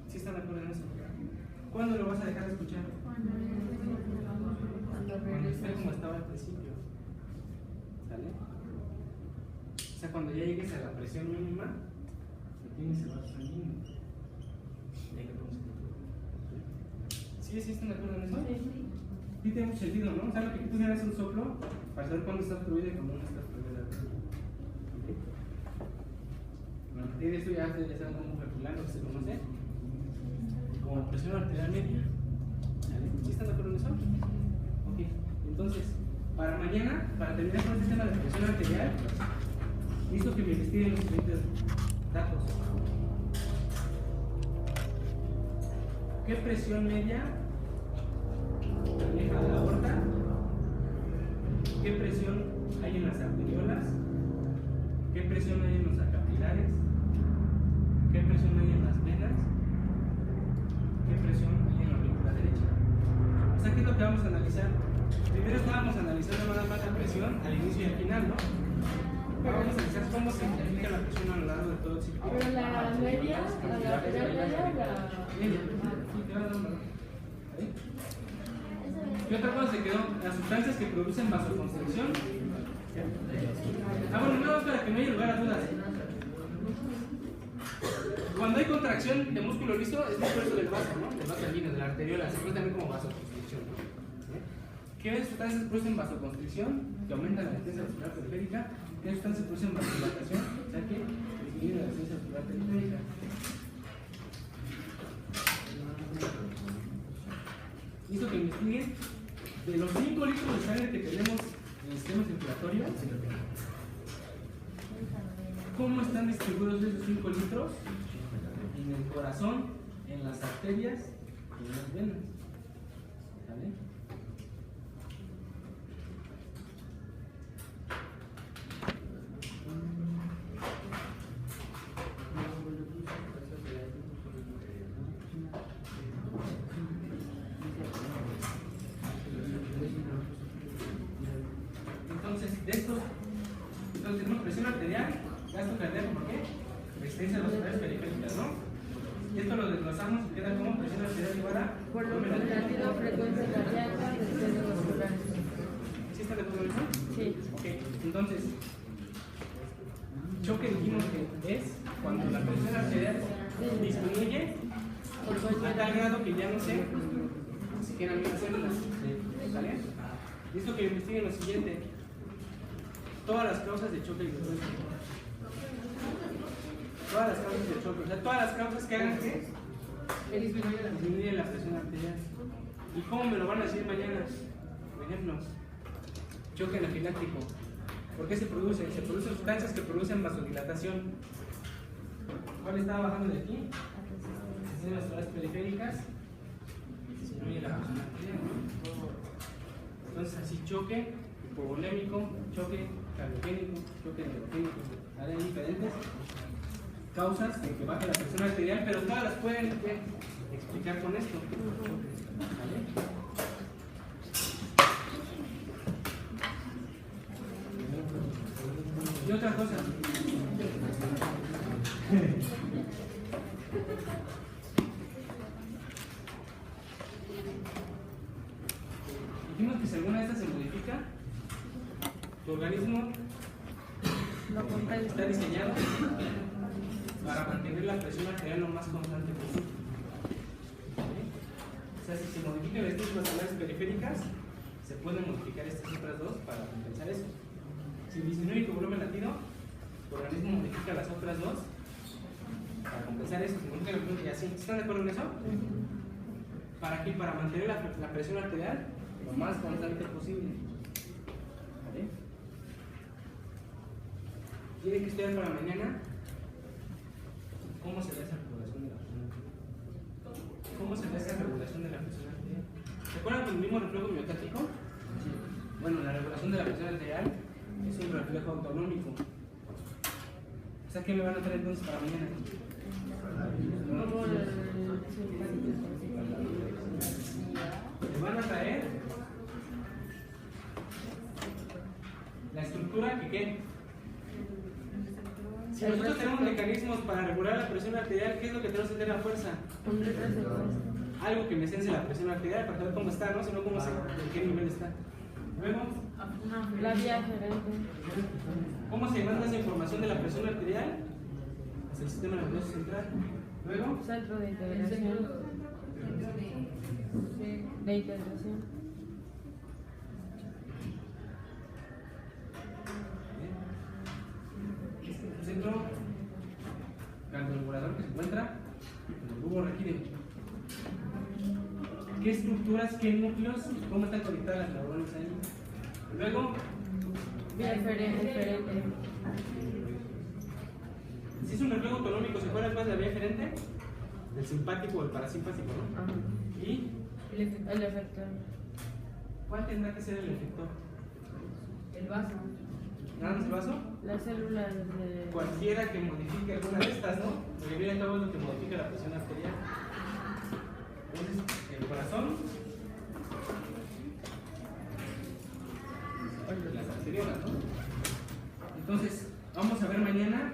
¿Sí están de acuerdo en eso? ¿Cuándo lo vas a dejar de escuchar? Cuando esté como estaba al principio. ¿Sale? O sea, cuando ya llegues a la presión mínima, tienes el vaso sanguíneo. Y ahí lo pones. ¿Sí están de acuerdo en eso? Sí tiene mucho sentido, ¿no? O sea, lo que tú generas un soplo para saber cuándo está obstruido y cuándo no está obstruido. ¿Okay? Bueno, a partir de eso ya saben cómo calcular lo que se conoce como presión arterial media. ¿Vale? ¿Sí están de acuerdo en eso? Ok, entonces, para mañana, para terminar con este tema de presión arterial, necesito que me investiguen los siguientes datos. ¿Qué presión media maneja la aorta? ¿Qué presión hay en las arteriolas? ¿Qué presión hay en los capilares? ¿Qué presión hay en las venas? ¿Qué presión hay en la aurícula derecha? O sea, ¿qué es lo que vamos a analizar? Primero estábamos analizando nada más la presión al inicio y al final, ¿no? Ahora vamos a analizar cómo se identifica la presión a lo largo de todo el ciclo. Pero la media, la arterial media, Media. Sí, te va a dar un valor. ¿Sí? ¿Qué otra cosa se quedó? Las sustancias que producen vasoconstricción. Bueno, no, para que no haya lugar a dudas. Cuando hay contracción de músculo liso, es el esfuerzo del vaso, ¿no? Del vaso sanguíneo, de la arteriola, se conoce también como vasoconstricción, ¿no? ¿Qué sustancias producen vasoconstricción? Que aumentan la resistencia vascular periférica. ¿Qué sustancias producen vasodilatación? O sea que disminuyen la resistencia vascular periférica. Hizo que investiguen de los 5 litros de sangre que tenemos en el sistema circulatorio, ¿cómo están distribuidos esos 5 litros? En el corazón, en las arterias y en las venas. ¿Vale? Entonces, de estos, tenemos presión arterial, gasto cardíaco, ¿por qué? Resistencia de las arterias periféricas, ¿no? Y esto lo desglosamos y queda como presión arterial igual a volumen latido, frecuencia cardíaca, resistencia vascular. ¿Sí está de acuerdo en eso? Sí. Ok, entonces, choque dijimos que es cuando la presión arterial disminuye a tal grado que ya no sé si quedan bien las células. ¿Sale? Listo que investiguen lo siguiente. Todas las causas de choque y violencia. Todas las causas de choque. O sea, todas las causas que hagan que disminuye la presión arterial. ¿Y cómo me lo van a decir mañana? Por ejemplo, choque anafiláctico. ¿Por qué se produce? Se producen sustancias que producen vasodilatación. ¿Cuál estaba bajando de aquí? Se hacen las zonas periféricas. Disminuye la presión arterial. Entonces, así choque hipovolémico, choque cardiogénico, choque neurogénico. Hay diferentes causas de que baje la presión arterial, pero todas las pueden explicar con esto. ¿Vale? Y otra cosa. Dijimos que si alguna de estas se modifica, tu organismo está diseñado para mantener la presión arterial lo más constante posible. ¿Sí? O sea, si se modifican estas vasculares periféricas, se pueden modificar estas otras dos para compensar eso. Si disminuye tu volumen latido, tu organismo modifica las otras dos para compensar eso. Si modifica el volumen, y así. ¿Están de acuerdo en eso? ¿Para qué? Para mantener la presión arterial lo más constante posible. ¿Vale? Tiene que estudiar para mañana cómo se ve esa regulación de la presión arterial. ¿Cómo se ve esa regulación de la presión arterial? ¿Se acuerdan del mismo reflejo miocárdico? Bueno, la regulación de la presión arterial es un reflejo autonómico. O sea, ¿qué me van a traer entonces para mañana? Me van a traer la estructura que ¿qué? Si nosotros tenemos mecanismos para regular la presión arterial, ¿qué es lo que tenemos que tener a fuerza? Algo que me sense la presión arterial para saber cómo está, ¿no? Sino cómo sé en qué nivel está. Luego, la vía gerente. ¿cómo se manda esa información de la presión arterial? Hacia el sistema nervioso central. Luego, Centro de integración. De integración. un centro cardioregulador que se encuentra en el bulbo raquídeo. ¿Qué estructuras, qué núcleos, cómo están conectadas las neuronas ahí? Luego, Vía diferente. si es un reflejo autonómico, ¿se acuerdan más de la vía diferente? El simpático o el parasimpático, ¿no? Ajá. ¿Y El efector. cuál tendrá que ser el efector? El vaso. ¿Nada más el vaso? Las células de. Cualquiera que modifique alguna de estas, ¿no? Porque mira, acá es lo que modifica la presión arterial. Entonces, el corazón, las arteriolas, ¿no? Entonces, vamos a ver mañana.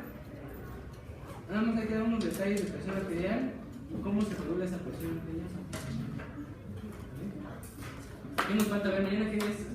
Nada más hay que dar unos detalles de presión arterial y cómo se regula esa presión arterial. ¿Qué nos falta ver mañana? ¿Qué es?